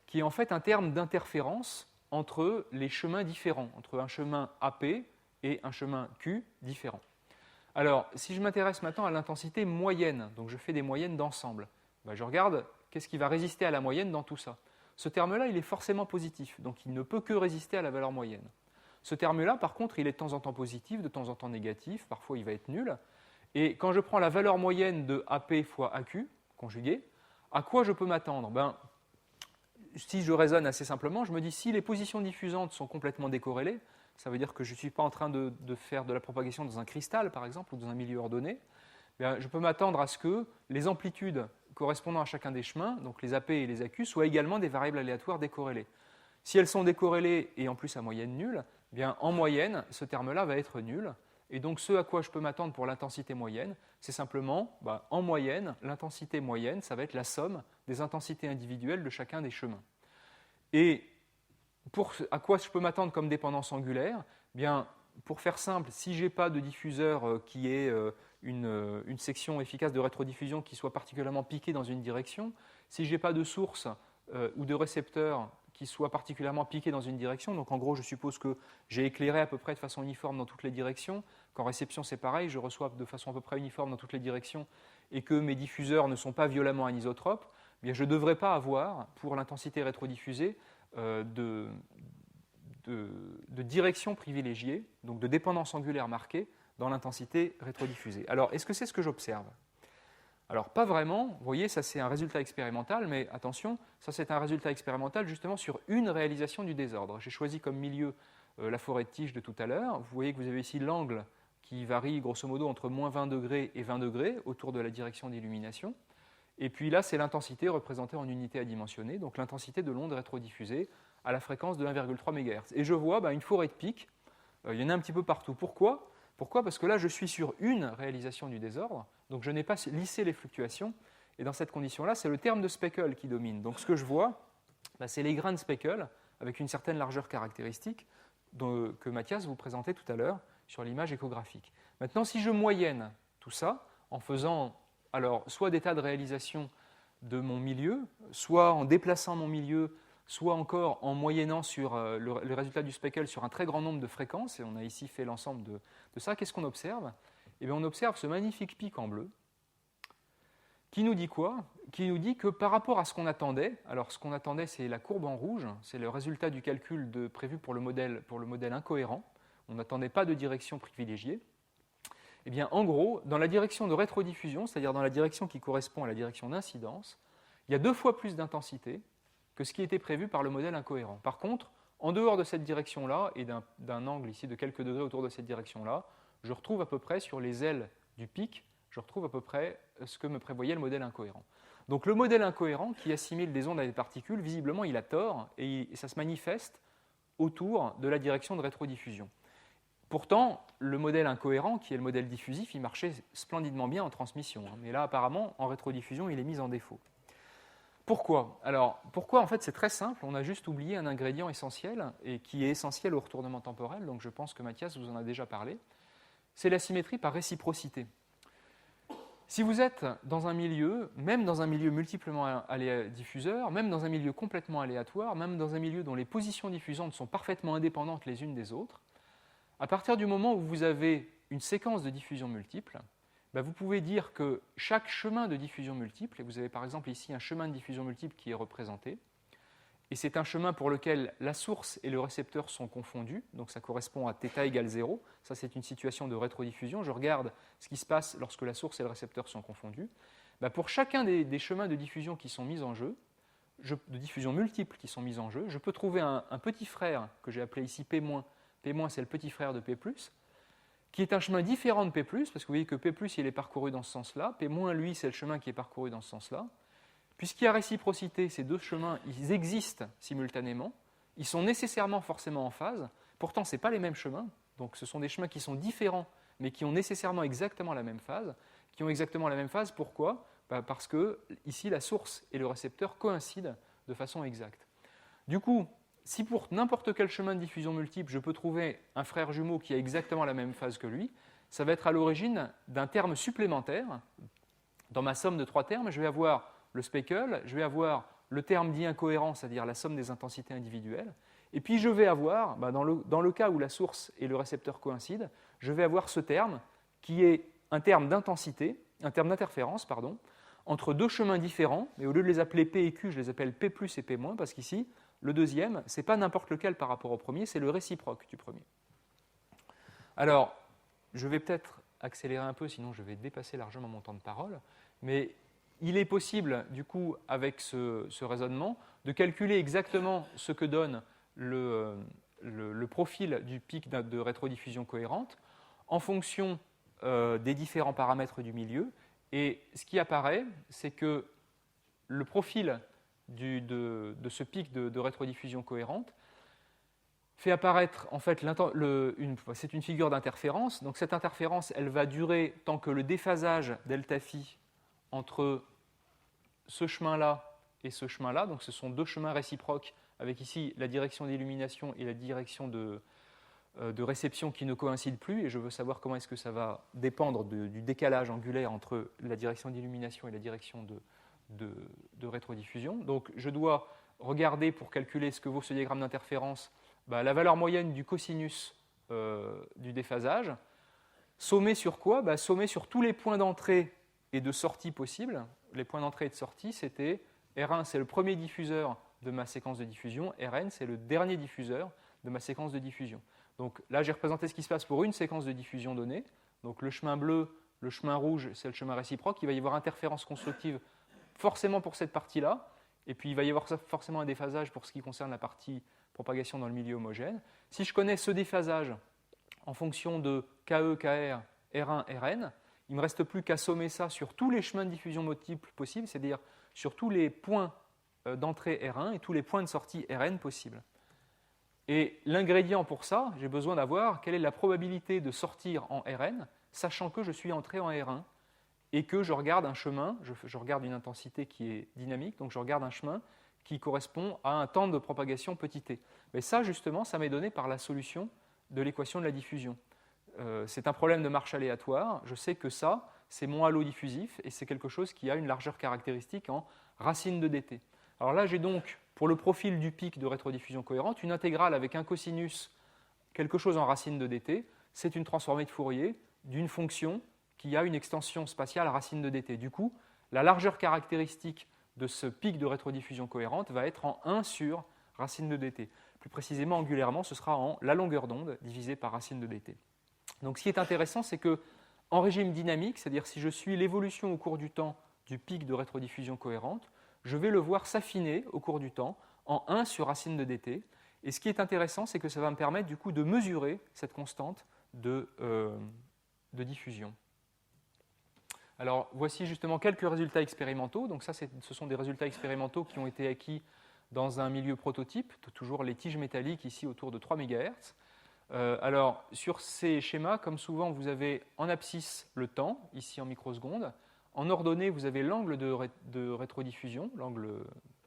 D: qui est en fait un terme d'interférence entre les chemins différents, entre un chemin AP et un chemin Q différent. Alors, si je m'intéresse maintenant à l'intensité moyenne, donc je fais des moyennes d'ensemble, je regarde qu'est-ce qui va résister à la moyenne dans tout ça. Ce terme-là, il est forcément positif, donc il ne peut que résister à la valeur moyenne. Ce terme-là, par contre, il est de temps en temps positif, de temps en temps négatif, parfois il va être nul. Et quand je prends la valeur moyenne de AP fois AQ, conjugué, à quoi je peux m'attendre? Si je raisonne assez simplement, je me dis si les positions diffusantes sont complètement décorrélées, ça veut dire que je ne suis pas en train de faire de la propagation dans un cristal, par exemple, ou dans un milieu ordonné, je peux m'attendre à ce que les amplitudes correspondant à chacun des chemins, donc les AP et les AQ, soient également des variables aléatoires décorrélées. Si elles sont décorrélées et en plus à moyenne nulle, en moyenne, ce terme-là va être nul. Et donc ce à quoi je peux m'attendre pour l'intensité moyenne, c'est simplement, en moyenne, l'intensité moyenne, ça va être la somme des intensités individuelles de chacun des chemins. Et à quoi je peux m'attendre comme dépendance angulaire? Pour faire simple, si je n'ai pas de diffuseur qui est une section efficace de rétrodiffusion qui soit particulièrement piquée dans une direction, si je n'ai pas de source ou de récepteur qui soit particulièrement piqué dans une direction, donc en gros je suppose que j'ai éclairé à peu près de façon uniforme dans toutes les directions, qu'en réception c'est pareil, je reçois de façon à peu près uniforme dans toutes les directions et que mes diffuseurs ne sont pas violemment anisotropes, eh bien je ne devrais pas avoir, pour l'intensité rétrodiffusée, de direction privilégiée, donc de dépendance angulaire marquée dans l'intensité rétrodiffusée. Alors, est-ce que c'est ce que j'observe? Alors, pas vraiment. Vous voyez, ça c'est un résultat expérimental, mais attention, ça c'est un résultat expérimental justement sur une réalisation du désordre. J'ai choisi comme milieu la forêt de tige de tout à l'heure. Vous voyez que vous avez ici l'angle qui varie grosso modo entre moins 20 degrés et 20 degrés autour de la direction d'illumination. Et puis là, c'est l'intensité représentée en unité adimensionnée, donc l'intensité de l'onde rétrodiffusée à la fréquence de 1,3 MHz. Et je vois une forêt de pics, il y en a un petit peu partout. Pourquoi? Parce que là, je suis sur une réalisation du désordre, donc je n'ai pas lissé les fluctuations, et dans cette condition-là, c'est le terme de speckle qui domine. Donc ce que je vois, c'est les grains de speckle avec une certaine largeur caractéristique que Mathias vous présentait tout à l'heure sur l'image échographique. Maintenant, si je moyenne tout ça en faisant alors, soit des tas de réalisations de mon milieu, soit en déplaçant mon milieu, soit encore en moyennant sur le résultat du speckle sur un très grand nombre de fréquences, et on a ici fait l'ensemble de ça, qu'est-ce qu'on observe? Eh bien, on observe ce magnifique pic en bleu, qui nous dit quoi? Qui nous dit que par rapport à ce qu'on attendait, alors ce qu'on attendait c'est la courbe en rouge, c'est le résultat du calcul prévu pour le modèle incohérent, on n'attendait pas de direction privilégiée. Eh bien, en gros, dans la direction de rétrodiffusion, c'est-à-dire dans la direction qui correspond à la direction d'incidence, il y a 2 fois plus d'intensité que ce qui était prévu par le modèle incohérent. Par contre, en dehors de cette direction-là et d'un angle ici de quelques degrés autour de cette direction-là, je retrouve à peu près sur les ailes du pic, je retrouve à peu près ce que me prévoyait le modèle incohérent. Donc le modèle incohérent qui assimile des ondes à des particules, visiblement il a tort et ça se manifeste autour de la direction de rétrodiffusion. Pourtant, le modèle incohérent, qui est le modèle diffusif, il marchait splendidement bien en transmission. Mais là, apparemment, en rétrodiffusion, il est mis en défaut. Pourquoi? Alors, pourquoi? En fait, c'est très simple. On a juste oublié un ingrédient essentiel, et qui est essentiel au retournement temporel. Donc, je pense que Mathias vous en a déjà parlé. C'est la symétrie par réciprocité. Si vous êtes dans un milieu, même dans un milieu multiplement diffuseur, même dans un milieu complètement aléatoire, même dans un milieu dont les positions diffusantes sont parfaitement indépendantes les unes des autres, à partir du moment où vous avez une séquence de diffusion multiple, vous pouvez dire que chaque chemin de diffusion multiple, et vous avez par exemple ici un chemin de diffusion multiple qui est représenté, et c'est un chemin pour lequel la source et le récepteur sont confondus, donc ça correspond à θ égale 0, ça c'est une situation de rétrodiffusion, je regarde ce qui se passe lorsque la source et le récepteur sont confondus. Pour chacun des chemins de diffusion qui sont mis en jeu, de diffusion multiple qui sont mis en jeu, je peux trouver un petit frère que j'ai appelé ici P-, P- c'est le petit frère de P+, qui est un chemin différent de P+, parce que vous voyez que P+, il est parcouru dans ce sens-là, P-, lui, c'est le chemin qui est parcouru dans ce sens-là. Puisqu'il y a réciprocité, ces 2 chemins, ils existent simultanément, ils sont nécessairement forcément en phase, pourtant, ce n'est pas les mêmes chemins, donc ce sont des chemins qui sont différents, mais qui ont nécessairement exactement la même phase. Qui ont exactement la même phase, pourquoi? Parce que, ici, la source et le récepteur coïncident de façon exacte. Du coup, si pour n'importe quel chemin de diffusion multiple, je peux trouver un frère jumeau qui a exactement la même phase que lui, ça va être à l'origine d'un terme supplémentaire. Dans ma somme de 3 termes, je vais avoir le speckle, je vais avoir le terme dit incohérent, c'est-à-dire la somme des intensités individuelles, et puis je vais avoir, dans le cas où la source et le récepteur coïncident, je vais avoir ce terme qui est un terme d'intensité, un terme d'interférence, entre 2 chemins différents, mais au lieu de les appeler P et Q, je les appelle P+, et P-, parce qu'ici, le deuxième, ce n'est pas n'importe lequel par rapport au premier, c'est le réciproque du premier. Alors, je vais peut-être accélérer un peu, sinon je vais dépasser largement mon temps de parole, mais il est possible, du coup, avec ce raisonnement, de calculer exactement ce que donne le profil du pic de rétrodiffusion cohérente en fonction des différents paramètres du milieu. Et ce qui apparaît, c'est que le profil de ce pic de rétrodiffusion cohérente fait apparaître, en fait, c'est une figure d'interférence. Donc cette interférence, elle va durer tant que le déphasage delta phi entre ce chemin-là et ce chemin-là, donc ce sont 2 chemins réciproques avec ici la direction d'illumination et la direction de réception qui ne coïncident plus, et je veux savoir comment est-ce que ça va dépendre du décalage angulaire entre la direction d'illumination et la direction de rétrodiffusion. Donc je dois regarder pour calculer ce que vaut ce diagramme d'interférence, la valeur moyenne du cosinus du déphasage. Sommer sur quoi? Sommer sur tous les points d'entrée et de sortie possibles. Les points d'entrée et de sortie, c'était R1, c'est le premier diffuseur de ma séquence de diffusion, Rn, c'est le dernier diffuseur de ma séquence de diffusion. Donc là, j'ai représenté ce qui se passe pour une séquence de diffusion donnée. Donc le chemin bleu, le chemin rouge, c'est le chemin réciproque. Il va y avoir interférence constructive forcément pour cette partie-là. Et puis il va y avoir forcément un déphasage pour ce qui concerne la partie propagation dans le milieu homogène. Si je connais ce déphasage en fonction de KE, KR, R1, Rn, il ne me reste plus qu'à sommer ça sur tous les chemins de diffusion multiples possibles, c'est-à-dire sur tous les points d'entrée R1 et tous les points de sortie Rn possibles. Et l'ingrédient pour ça, j'ai besoin d'avoir quelle est la probabilité de sortir en Rn, sachant que je suis entré en R1 et que je regarde un chemin, je regarde une intensité qui est dynamique, donc je regarde un chemin qui correspond à un temps de propagation petit t. Mais ça, justement, ça m'est donné par la solution de l'équation de la diffusion. C'est un problème de marche aléatoire. Je sais que ça, c'est mon halo diffusif et c'est quelque chose qui a une largeur caractéristique en racine de dt. Alors là, j'ai donc, pour le profil du pic de rétrodiffusion cohérente, une intégrale avec un cosinus, quelque chose en racine de dt. C'est une transformée de Fourier d'une fonction qui a une extension spatiale racine de dt. Du coup, la largeur caractéristique de ce pic de rétrodiffusion cohérente va être en 1 sur racine de dt. Plus précisément, angulairement, ce sera en la longueur d'onde divisée par racine de dt. Donc ce qui est intéressant, c'est qu'en régime dynamique, c'est-à-dire si je suis l'évolution au cours du temps du pic de rétrodiffusion cohérente, je vais le voir s'affiner au cours du temps en 1 sur racine de dt. Et ce qui est intéressant, c'est que ça va me permettre du coup de mesurer cette constante de diffusion. Alors voici justement quelques résultats expérimentaux. Donc ça, ce sont des résultats expérimentaux qui ont été acquis dans un milieu prototype, toujours les tiges métalliques ici autour de 3 MHz. Alors sur ces schémas, comme souvent, vous avez en abscisse le temps, ici en microsecondes. En ordonnée, vous avez l'angle de rétrodiffusion, l'angle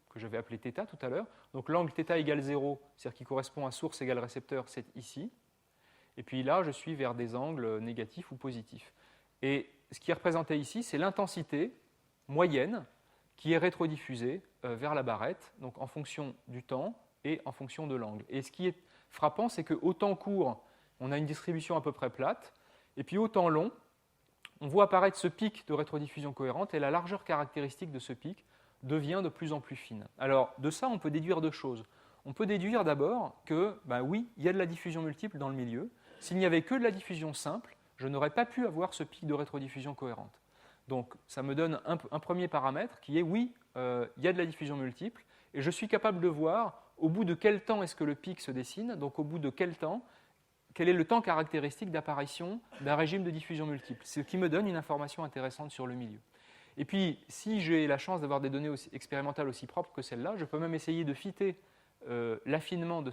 D: que j'avais appelé θ tout à l'heure. Donc l'angle θ égale 0, c'est-à-dire qui correspond à source égale récepteur, c'est ici. Et puis là, je suis vers des angles négatifs ou positifs. Et ce qui est représenté ici, c'est l'intensité moyenne qui est rétrodiffusée vers la barrette, donc en fonction du temps et en fonction de l'angle. Et ce qui est frappant, c'est qu'au temps court, on a une distribution à peu près plate, et puis au temps long, on voit apparaître ce pic de rétrodiffusion cohérente, et la largeur caractéristique de ce pic devient de plus en plus fine. Alors, de ça, on peut déduire deux choses. On peut déduire d'abord que, oui, il y a de la diffusion multiple dans le milieu. S'il n'y avait que de la diffusion simple, je n'aurais pas pu avoir ce pic de rétrodiffusion cohérente. Donc, ça me donne un premier paramètre qui est, oui, il y a de la diffusion multiple, et je suis capable de voir au bout de quel temps est-ce que le pic se dessine, donc au bout de quel temps, quel est le temps caractéristique d'apparition d'un régime de diffusion multiple, ce qui me donne une information intéressante sur le milieu. Et puis, si j'ai la chance d'avoir des données expérimentales aussi propres que celles-là, je peux même essayer de fitter l'affinement de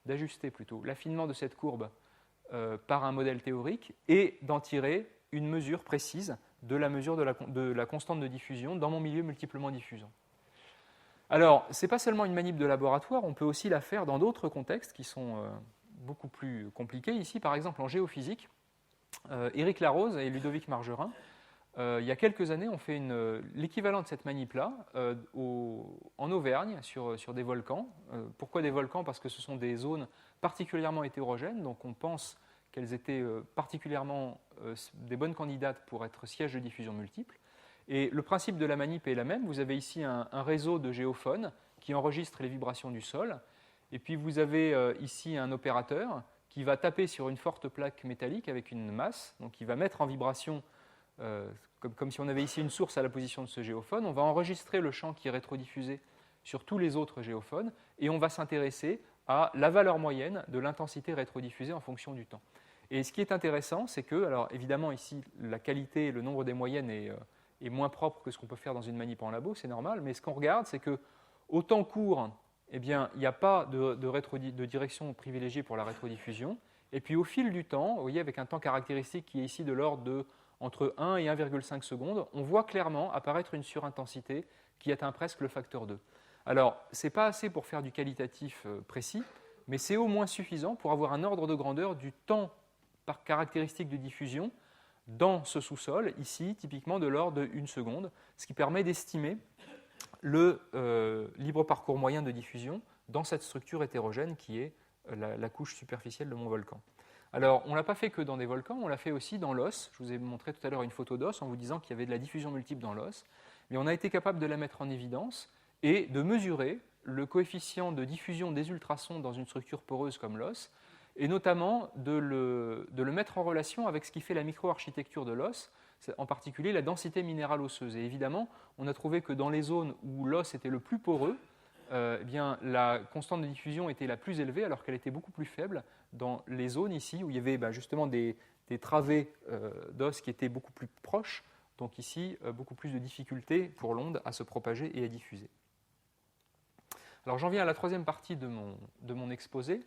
D: d'ajuster plutôt l'affinement de cette courbe par un modèle théorique et d'en tirer une mesure précise de la mesure de la constante de diffusion dans mon milieu multiplement diffusant. Alors, ce n'est pas seulement une manip de laboratoire, on peut aussi la faire dans d'autres contextes qui sont beaucoup plus compliqués. Ici, par exemple, en géophysique, Éric Larose et Ludovic Margerin, il y a quelques années, ont fait l'équivalent de cette manip-là en Auvergne, sur des volcans. Pourquoi des volcans? Parce que ce sont des zones particulièrement hétérogènes, donc on pense qu'elles étaient particulièrement des bonnes candidates pour être sièges de diffusion multiple. Et le principe de la manip est la même. Vous avez ici un réseau de géophones qui enregistre les vibrations du sol. Et puis vous avez ici un opérateur qui va taper sur une forte plaque métallique avec une masse. Donc il va mettre en vibration, comme si on avait ici une source à la position de ce géophone. On va enregistrer le champ qui est rétrodiffusé sur tous les autres géophones. Et on va s'intéresser à la valeur moyenne de l'intensité rétrodiffusée en fonction du temps. Et ce qui est intéressant, c'est que, alors évidemment ici, la qualité et le nombre des moyennes est moins propre que ce qu'on peut faire dans une manip en labo, c'est normal, mais ce qu'on regarde, c'est qu'au temps court, eh bien, il n'y a pas de direction privilégiée pour la rétrodiffusion, et puis au fil du temps, vous voyez, avec un temps caractéristique qui est ici de l'ordre de entre 1 et 1,5 secondes, on voit clairement apparaître une surintensité qui atteint presque le facteur 2. Alors, ce n'est pas assez pour faire du qualitatif précis, mais c'est au moins suffisant pour avoir un ordre de grandeur du temps par caractéristique de diffusion dans ce sous-sol, ici, typiquement de l'ordre de 1 seconde, ce qui permet d'estimer le libre parcours moyen de diffusion dans cette structure hétérogène qui est la couche superficielle de mon volcan. Alors, on ne l'a pas fait que dans des volcans, on l'a fait aussi dans l'os. Je vous ai montré tout à l'heure une photo d'os en vous disant qu'il y avait de la diffusion multiple dans l'os, mais on a été capable de la mettre en évidence et de mesurer le coefficient de diffusion des ultrasons dans une structure poreuse comme l'os, et notamment de le mettre en relation avec ce qui fait la microarchitecture de l'os, en particulier la densité minérale osseuse. Et évidemment, on a trouvé que dans les zones où l'os était le plus poreux, eh bien, la constante de diffusion était la plus élevée, alors qu'elle était beaucoup plus faible dans les zones ici où il y avait justement des travées d'os qui étaient beaucoup plus proches, donc ici, beaucoup plus de difficultés pour l'onde à se propager et à diffuser. Alors j'en viens à la troisième partie de mon exposé,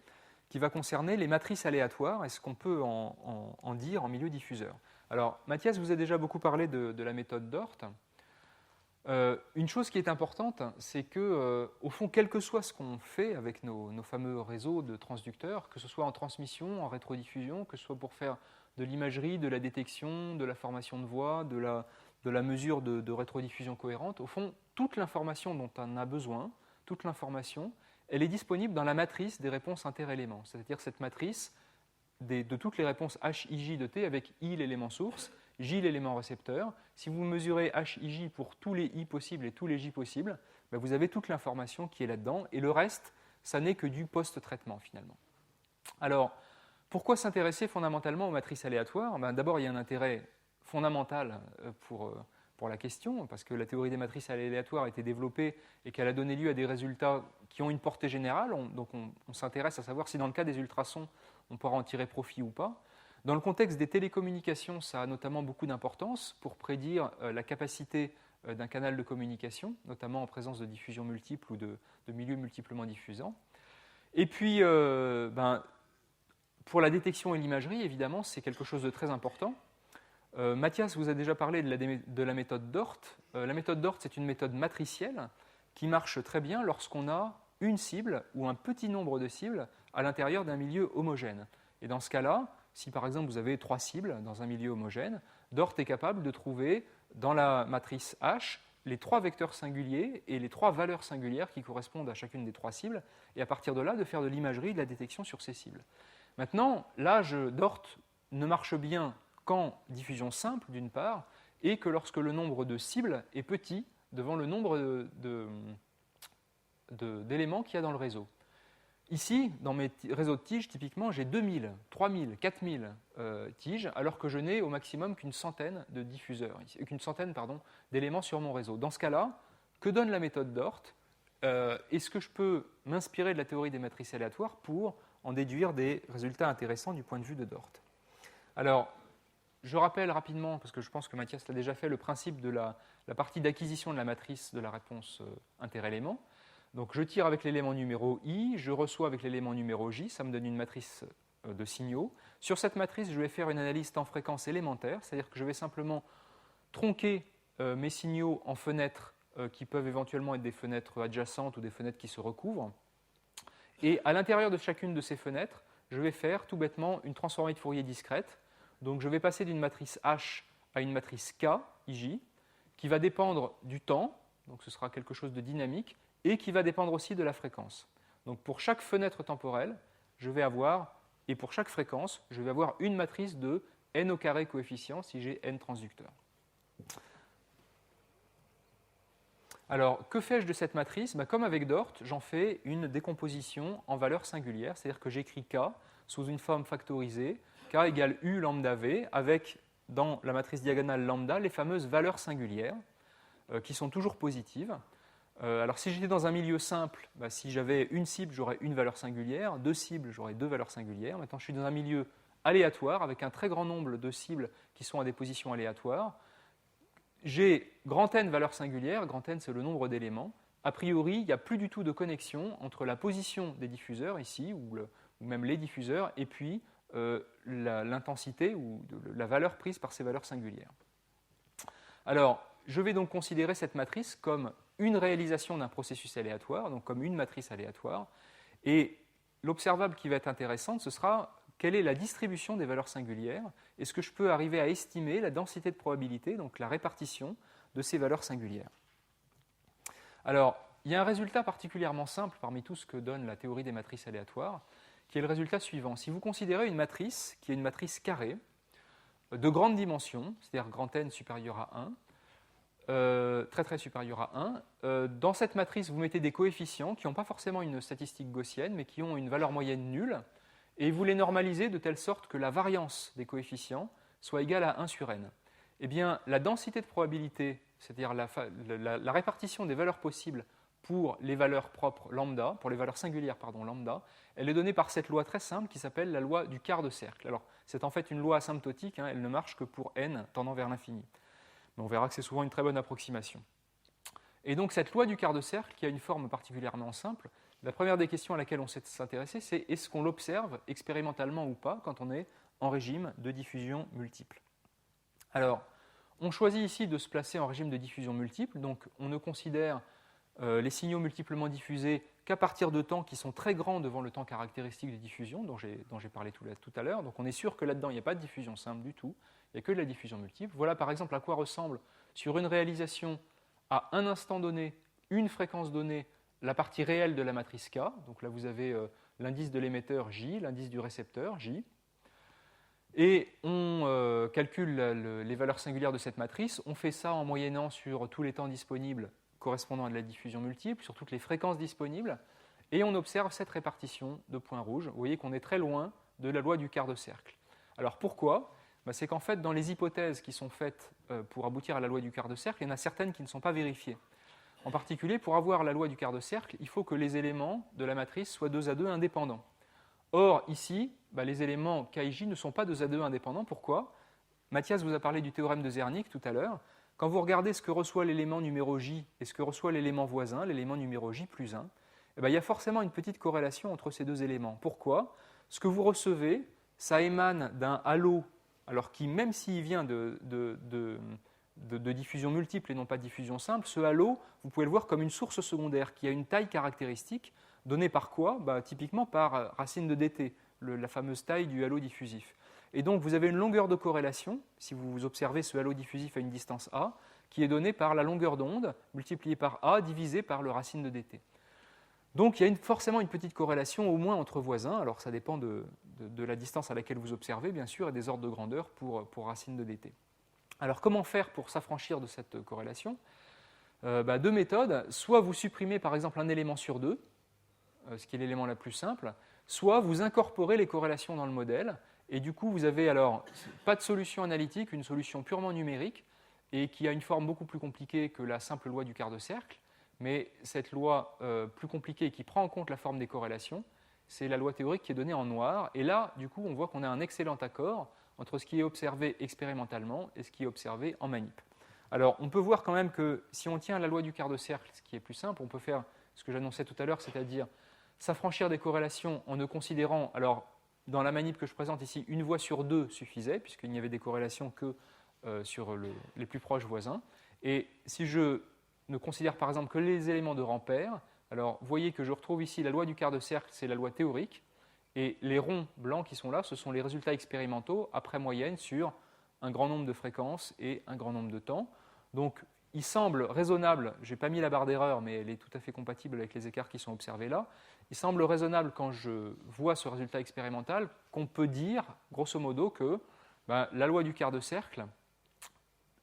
D: qui va concerner les matrices aléatoires et ce qu'on peut en dire en milieu diffuseur. Alors Mathias vous a déjà beaucoup parlé de la méthode Dort. Une chose qui est importante, c'est que, au fond, quel que soit ce qu'on fait avec nos fameux réseaux de transducteurs, que ce soit en transmission, en rétrodiffusion, que ce soit pour faire de l'imagerie, de la détection, de la formation de voix, de la mesure de rétrodiffusion cohérente, au fond, toute l'information dont on a besoin, toute l'information, elle est disponible dans la matrice des réponses interéléments, c'est-à-dire cette matrice de toutes les réponses H, I, J de T avec I l'élément source, J l'élément récepteur. Si vous mesurez H, I, J pour tous les I possibles et tous les J possibles, vous avez toute l'information qui est là-dedans, et le reste, ça n'est que du post-traitement finalement. Alors, pourquoi s'intéresser fondamentalement aux matrices aléatoires ? D'abord, il y a un intérêt fondamental pour la question, parce que la théorie des matrices aléatoires a été développée et qu'elle a donné lieu à des résultats qui ont une portée générale. Donc on s'intéresse à savoir si dans le cas des ultrasons, on pourra en tirer profit ou pas. Dans le contexte des télécommunications, ça a notamment beaucoup d'importance pour prédire la capacité d'un canal de communication, notamment en présence de diffusion multiple ou de milieux multiplement diffusants. Et puis, pour la détection et l'imagerie, évidemment, c'est quelque chose de très important. Mathias vous a déjà parlé de la méthode Dort. La méthode Dort, c'est une méthode matricielle qui marche très bien lorsqu'on a une cible ou un petit nombre de cibles à l'intérieur d'un milieu homogène. Et dans ce cas-là, si par exemple vous avez 3 cibles dans un milieu homogène, Dort est capable de trouver dans la matrice H les 3 vecteurs singuliers et les 3 valeurs singulières qui correspondent à chacune des 3 cibles, et à partir de là, de faire de l'imagerie, de la détection sur ces cibles. Maintenant, l'âge Dort ne marche bien qu'en diffusion simple, d'une part, et que lorsque le nombre de cibles est petit devant le nombre d'éléments qu'il y a dans le réseau. Ici, dans mes réseaux de tiges, typiquement, j'ai 2000, 3000, 4000 tiges, alors que je n'ai au maximum qu'une centaine de diffuseurs, d'éléments sur mon réseau. Dans ce cas-là, que donne la méthode Dort ? Est-ce que je peux m'inspirer de la théorie des matrices aléatoires pour en déduire des résultats intéressants du point de vue de Dort ? Alors, je rappelle rapidement, parce que je pense que Mathias l'a déjà fait, le principe de la partie d'acquisition de la matrice de la réponse interélément. Donc, je tire avec l'élément numéro I, je reçois avec l'élément numéro J, ça me donne une matrice de signaux. Sur cette matrice, je vais faire une analyse temps-fréquence élémentaire, c'est-à-dire que je vais simplement tronquer mes signaux en fenêtres qui peuvent éventuellement être des fenêtres adjacentes ou des fenêtres qui se recouvrent. Et à l'intérieur de chacune de ces fenêtres, je vais faire tout bêtement une transformée de Fourier discrète. Donc je vais passer d'une matrice H à une matrice K, IJ, qui va dépendre du temps, donc ce sera quelque chose de dynamique, et qui va dépendre aussi de la fréquence. Donc pour chaque fenêtre temporelle, je vais avoir, et pour chaque fréquence, je vais avoir une matrice de n au carré coefficient si j'ai n transducteurs. Alors, que fais-je de cette matrice ? Comme avec Dort, j'en fais une décomposition en valeurs singulières, c'est-à-dire que j'écris K sous une forme factorisée, K égale U lambda V, avec dans la matrice diagonale lambda les fameuses valeurs singulières, qui sont toujours positives. Alors si j'étais dans un milieu simple, si j'avais une cible, j'aurais une valeur singulière, 2 cibles, j'aurais 2 valeurs singulières. Maintenant, je suis dans un milieu aléatoire, avec un très grand nombre de cibles qui sont à des positions aléatoires. J'ai grand N valeurs singulières, grand N c'est le nombre d'éléments. A priori, il n'y a plus du tout de connexion entre la position des diffuseurs ici, ou même les diffuseurs, et puis l'intensité ou la valeur prise par ces valeurs singulières. Alors, je vais donc considérer cette matrice comme une réalisation d'un processus aléatoire, donc comme une matrice aléatoire, et l'observable qui va être intéressante, ce sera quelle est la distribution des valeurs singulières. Est-ce que je peux arriver à estimer la densité de probabilité, donc la répartition de ces valeurs singulières? Alors, il y a un résultat particulièrement simple parmi tout ce que donne la théorie des matrices aléatoires, qui est le résultat suivant. Si vous considérez une matrice qui est une matrice carrée, de grande dimension, c'est-à-dire grand N supérieur à 1, très très supérieur à 1, dans cette matrice, vous mettez des coefficients qui n'ont pas forcément une statistique gaussienne, mais qui ont une valeur moyenne nulle, et vous les normalisez de telle sorte que la variance des coefficients soit égale à 1 sur n. Eh bien, la densité de probabilité, c'est-à-dire la répartition des valeurs possibles pour les valeurs propres lambda, pour les valeurs singulières lambda, elle est donnée par cette loi très simple qui s'appelle la loi du quart de cercle. Alors, c'est en fait une loi asymptotique, elle ne marche que pour n tendant vers l'infini. Mais on verra que c'est souvent une très bonne approximation. Et donc, cette loi du quart de cercle, qui a une forme particulièrement simple, la première des questions à laquelle on s'est s'intéresser, c'est est-ce qu'on l'observe expérimentalement ou pas quand on est en régime de diffusion multiple? Alors, on choisit ici de se placer en régime de diffusion multiple, donc on ne considère les signaux multiplement diffusés qu'à partir de temps qui sont très grands devant le temps caractéristique de diffusion, dont j'ai parlé tout à l'heure. Donc on est sûr que là-dedans, il n'y a pas de diffusion simple du tout, il n'y a que de la diffusion multiple. Voilà par exemple à quoi ressemble sur une réalisation à un instant donné, une fréquence donnée, la partie réelle de la matrice K. Donc là, vous avez l'indice de l'émetteur J, l'indice du récepteur J. Et on calcule les valeurs singulières de cette matrice. On fait ça en moyennant sur tous les temps disponibles correspondant à de la diffusion multiple, sur toutes les fréquences disponibles, et on observe cette répartition de points rouges. Vous voyez qu'on est très loin de la loi du quart de cercle. Alors pourquoi? C'est qu'en fait, dans les hypothèses qui sont faites pour aboutir à la loi du quart de cercle, il y en a certaines qui ne sont pas vérifiées. En particulier, pour avoir la loi du quart de cercle, il faut que les éléments de la matrice soient 2 à 2 indépendants. Or, ici, les éléments K et J ne sont pas 2 à 2 indépendants. Pourquoi? Mathias vous a parlé du théorème de Zernike tout à l'heure. Quand vous regardez ce que reçoit l'élément numéro J et ce que reçoit l'élément voisin, l'élément numéro J plus 1, il y a forcément une petite corrélation entre ces deux éléments. Pourquoi? Ce que vous recevez, ça émane d'un halo, alors qui, même s'il vient de diffusion multiple et non pas de diffusion simple, ce halo, vous pouvez le voir comme une source secondaire qui a une taille caractéristique, donnée par quoi? Typiquement par racine de dt, la fameuse taille du halo diffusif. Et donc, vous avez une longueur de corrélation, si vous observez ce halo diffusif à une distance a, qui est donnée par la longueur d'onde multipliée par a divisée par le racine de dt. Donc, il y a forcément une petite corrélation, au moins entre voisins. Alors, ça dépend de la distance à laquelle vous observez, bien sûr, et des ordres de grandeur pour racine de dt. Alors, comment faire pour s'affranchir de cette corrélation? 2 méthodes. Soit vous supprimez, par exemple, un élément sur 2, ce qui est l'élément le plus simple, soit vous incorporez les corrélations dans le modèle. Et du coup, vous avez alors pas de solution analytique, une solution purement numérique, et qui a une forme beaucoup plus compliquée que la simple loi du quart de cercle. Mais cette loi plus compliquée qui prend en compte la forme des corrélations, c'est la loi théorique qui est donnée en noir. Et là, du coup, on voit qu'on a un excellent accord entre ce qui est observé expérimentalement et ce qui est observé en manip. Alors, on peut voir quand même que si on tient à la loi du quart de cercle, ce qui est plus simple, on peut faire ce que j'annonçais tout à l'heure, c'est-à-dire s'affranchir des corrélations en ne considérant, alors, dans la manip que je présente ici, une voie sur 2 suffisait, puisqu'il n'y avait des corrélations que sur les plus proches voisins. Et si je ne considère par exemple que les éléments de rang pair, alors vous voyez que je retrouve ici la loi du quart de cercle, c'est la loi théorique, et les ronds blancs qui sont là, ce sont les résultats expérimentaux après moyenne sur un grand nombre de fréquences et un grand nombre de temps. Donc il semble raisonnable, je n'ai pas mis la barre d'erreur, mais elle est tout à fait compatible avec les écarts qui sont observés là. Il semble raisonnable, quand je vois ce résultat expérimental, qu'on peut dire, grosso modo, que la loi du quart de cercle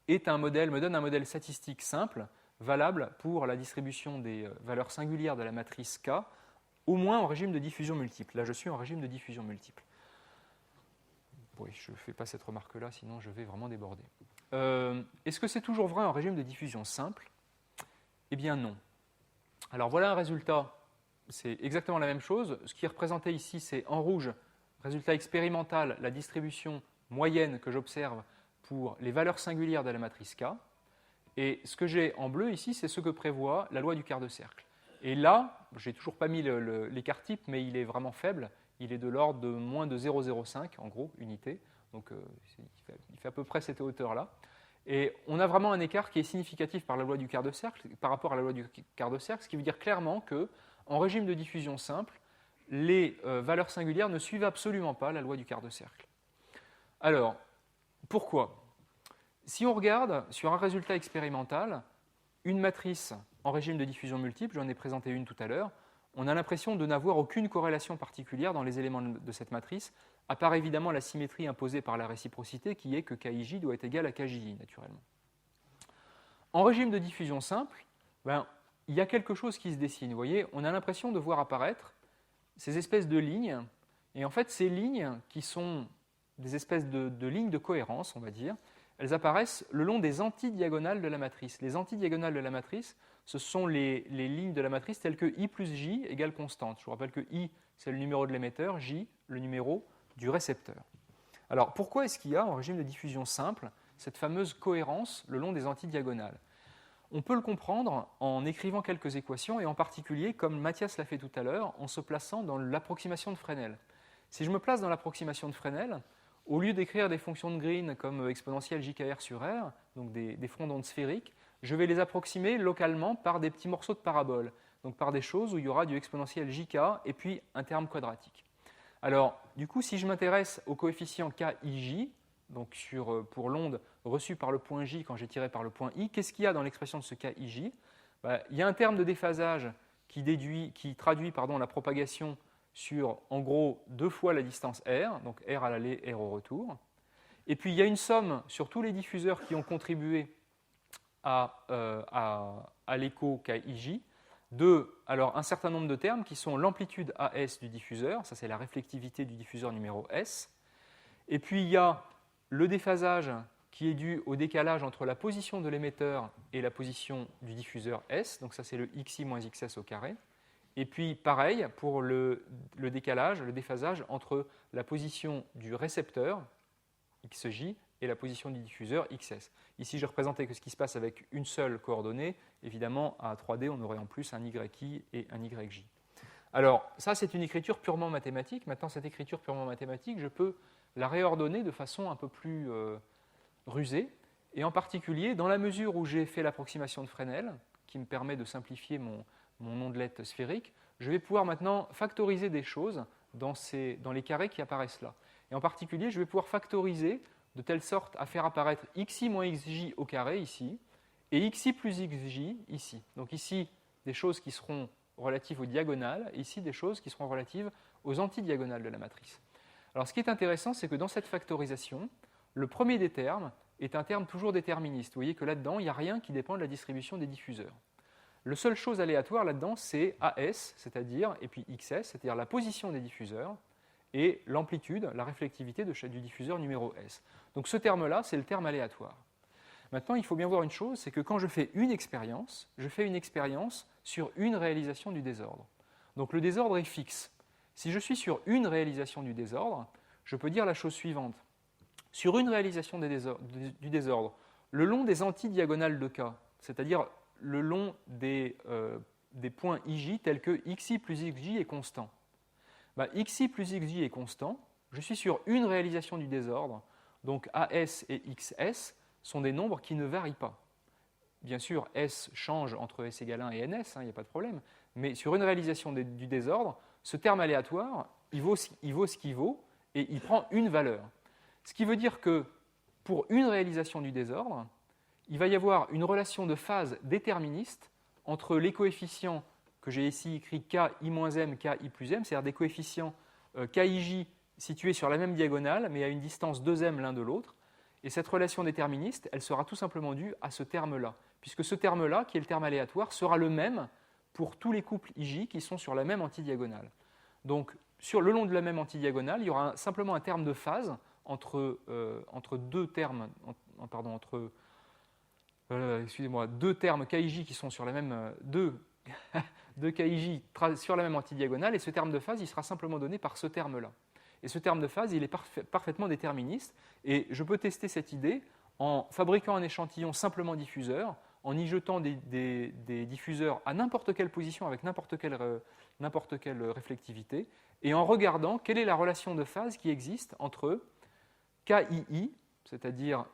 D: est un modèle, me donne un modèle statistique simple, valable pour la distribution des valeurs singulières de la matrice K, au moins en régime de diffusion multiple. Là, je suis en régime de diffusion multiple. Oui, je ne fais pas cette remarque-là, sinon je vais vraiment déborder. Est-ce que c'est toujours vrai en régime de diffusion simple? Eh bien non. Alors voilà un résultat, c'est exactement la même chose. Ce qui est représenté ici, c'est en rouge, résultat expérimental, la distribution moyenne que j'observe pour les valeurs singulières de la matrice K. Et ce que j'ai en bleu ici, c'est ce que prévoit la loi du quart de cercle. Et là, je n'ai toujours pas mis l'écart type, mais il est vraiment faible. Il est de l'ordre de moins de 0,05, en gros, unité. Donc il fait à peu près cette hauteur-là. Et on a vraiment un écart qui est significatif par rapport à la loi du quart de cercle, ce qui veut dire clairement qu'en régime de diffusion simple, les valeurs singulières ne suivent absolument pas la loi du quart de cercle. Alors, pourquoi? Si on regarde sur un résultat expérimental, une matrice en régime de diffusion multiple, j'en ai présenté une tout à l'heure, on a l'impression de n'avoir aucune corrélation particulière dans les éléments de cette matrice, à part évidemment la symétrie imposée par la réciprocité qui est que KIJ doit être égal à KJI, naturellement. En régime de diffusion simple, il y a quelque chose qui se dessine. Vous voyez, on a l'impression de voir apparaître ces espèces de lignes, et en fait, ces lignes qui sont des espèces de lignes de cohérence, on va dire, elles apparaissent le long des antidiagonales de la matrice. Les antidiagonales de la matrice, ce sont les lignes de la matrice telles que I plus J égale constante. Je vous rappelle que I, c'est le numéro de l'émetteur, J, le numéro du récepteur. Alors, pourquoi est-ce qu'il y a, en régime de diffusion simple, cette fameuse cohérence le long des antidiagonales? On peut le comprendre en écrivant quelques équations, et en particulier, comme Mathias l'a fait tout à l'heure, en se plaçant dans l'approximation de Fresnel. Si je me place dans l'approximation de Fresnel, au lieu d'écrire des fonctions de Green comme exponentielle JKR sur R, donc des fronts d'onde sphériques, je vais les approximer localement par des petits morceaux de paraboles, donc par des choses où il y aura du exponentiel JK et puis un terme quadratique. Alors, du coup, si je m'intéresse au coefficient KIJ, donc pour l'onde reçue par le point J quand j'ai tiré par le point I, qu'est-ce qu'il y a dans l'expression de ce KIJ? Il y a un terme de déphasage qui traduit la propagation sur, en gros, 2 fois la distance R, donc R à l'aller, R au retour. Et puis, il y a une somme sur tous les diffuseurs qui ont contribué à l'écho KIJ alors, un certain nombre de termes qui sont l'amplitude AS du diffuseur, ça c'est la réflectivité du diffuseur numéro S. Et puis, il y a le déphasage qui est dû au décalage entre la position de l'émetteur et la position du diffuseur S, donc ça c'est le XI moins XS au carré. Et puis pareil pour le décalage, le déphasage entre la position du récepteur, XJ, et la position du diffuseur, XS. Ici, je représentais que ce qui se passe avec une seule coordonnée. Évidemment, à 3D, on aurait en plus un YI et un YJ. Alors, ça, c'est une écriture purement mathématique. Maintenant, cette écriture purement mathématique, je peux la réordonner de façon un peu plus rusée. Et en particulier, dans la mesure où j'ai fait l'approximation de Fresnel, qui me permet de simplifier mon ondelette sphérique, je vais pouvoir maintenant factoriser des choses dans les carrés qui apparaissent là. Et en particulier, je vais pouvoir factoriser de telle sorte à faire apparaître xi moins xj au carré ici, et xi plus xj ici. Donc ici, des choses qui seront relatives aux diagonales, et ici, des choses qui seront relatives aux antidiagonales de la matrice. Alors ce qui est intéressant, c'est que dans cette factorisation, le premier des termes est un terme toujours déterministe. Vous voyez que là-dedans, il n'y a rien qui dépend de la distribution des diffuseurs. La seule chose aléatoire là-dedans, c'est AS, c'est-à-dire, et puis XS, c'est-à-dire la position des diffuseurs, et l'amplitude, la réflectivité du diffuseur numéro S. Donc ce terme-là, c'est le terme aléatoire. Maintenant, il faut bien voir une chose, c'est que quand je fais une expérience, je fais une expérience sur une réalisation du désordre. Donc le désordre est fixe. Si je suis sur une réalisation du désordre, je peux dire la chose suivante. Sur une réalisation du désordre, le long des antidiagonales de K, c'est-à-dire le long des points IJ tels que XI plus XJ est constant. XI plus XJ est constant, je suis sur une réalisation du désordre, donc AS et XS sont des nombres qui ne varient pas. Bien sûr, S change entre S égale 1 et NS, il n'y a pas de problème, mais sur une réalisation du désordre, ce terme aléatoire, il vaut ce qu'il vaut, et il prend une valeur. Ce qui veut dire que pour une réalisation du désordre, il va y avoir une relation de phase déterministe entre les coefficients que j'ai ici écrits KI-M, KI plus M, c'est-à-dire des coefficients KIJ situés sur la même diagonale, mais à une distance 2m l'un de l'autre. Et cette relation déterministe, elle sera tout simplement due à ce terme-là, puisque ce terme-là, qui est le terme aléatoire, sera le même pour tous les couples IJ qui sont sur la même antidiagonale. Donc, sur le long de la même antidiagonale, il y aura simplement un terme de phase entre deux termes, deux termes KIJ qui sont sur la même deux KIJ sur la même antidiagonale, et ce terme de phase, il sera simplement donné par ce terme-là. Et ce terme de phase, il est parfaitement déterministe, et je peux tester cette idée en fabriquant un échantillon simplement diffuseur, en y jetant des diffuseurs à n'importe quelle position avec n'importe quelle réflectivité, et en regardant quelle est la relation de phase qui existe entre KII, c'est-à-dire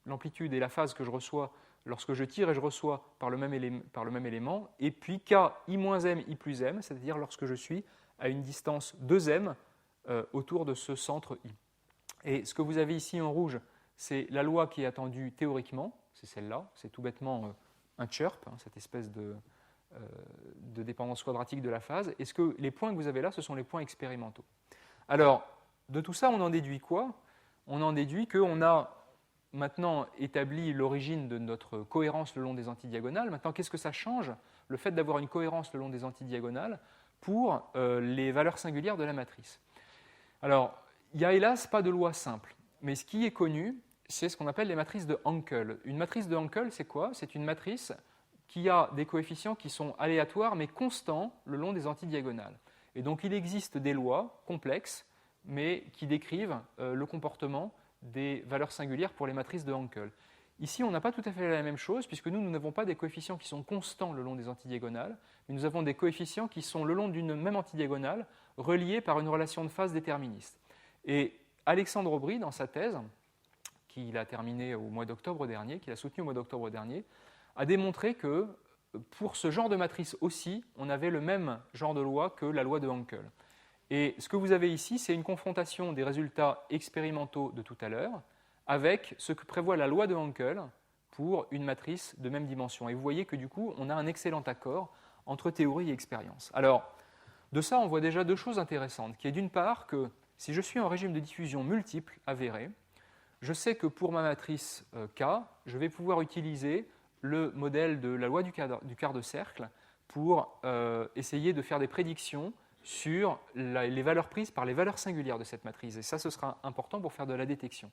D: l'amplitude et la phase que je reçois lorsque je tire et je reçois par le même élément, et puis k i-m, i plus m, c'est-à-dire lorsque je suis à une distance 2m autour de ce centre i. Et ce que vous avez ici en rouge, c'est la loi qui est attendue théoriquement, c'est celle-là, c'est tout bêtement un chirp, cette espèce de dépendance quadratique de la phase. Et les points que vous avez là, ce sont les points expérimentaux. Alors, de tout ça, on en déduit quoi? On en déduit qu'on a maintenant établi l'origine de notre cohérence le long des antidiagonales. Maintenant, qu'est-ce que ça change, le fait d'avoir une cohérence le long des antidiagonales, pour les valeurs singulières de la matrice? Alors, il n'y a hélas pas de loi simple, mais ce qui est connu, c'est ce qu'on appelle les matrices de Hankel. Une matrice de Hankel, c'est quoi? C'est une matrice qui a des coefficients qui sont aléatoires mais constants le long des antidiagonales. Et donc il existe des lois complexes, mais qui décrivent le comportement des valeurs singulières pour les matrices de Hankel. Ici, on n'a pas tout à fait la même chose, puisque nous n'avons pas des coefficients qui sont constants le long des antidiagonales, mais nous avons des coefficients qui sont le long d'une même antidiagonale, reliés par une relation de phase déterministe. Et Alexandre Aubry, dans sa thèse, qu'il a terminée au mois d'octobre dernier, qu'il a soutenue au mois d'octobre dernier, a démontré que pour ce genre de matrice aussi, on avait le même genre de loi que la loi de Hankel. Et ce que vous avez ici, c'est une confrontation des résultats expérimentaux de tout à l'heure avec ce que prévoit la loi de Hankel pour une matrice de même dimension. Et vous voyez que du coup, on a un excellent accord entre théorie et expérience. Alors, de ça, on voit déjà deux choses intéressantes, qui est d'une part que si je suis en régime de diffusion multiple avéré, je sais que pour ma matrice K, je vais pouvoir utiliser le modèle de la loi du quart de cercle pour essayer de faire des prédictions sur les valeurs prises par les valeurs singulières de cette matrice. Et ça, ce sera important pour faire de la détection.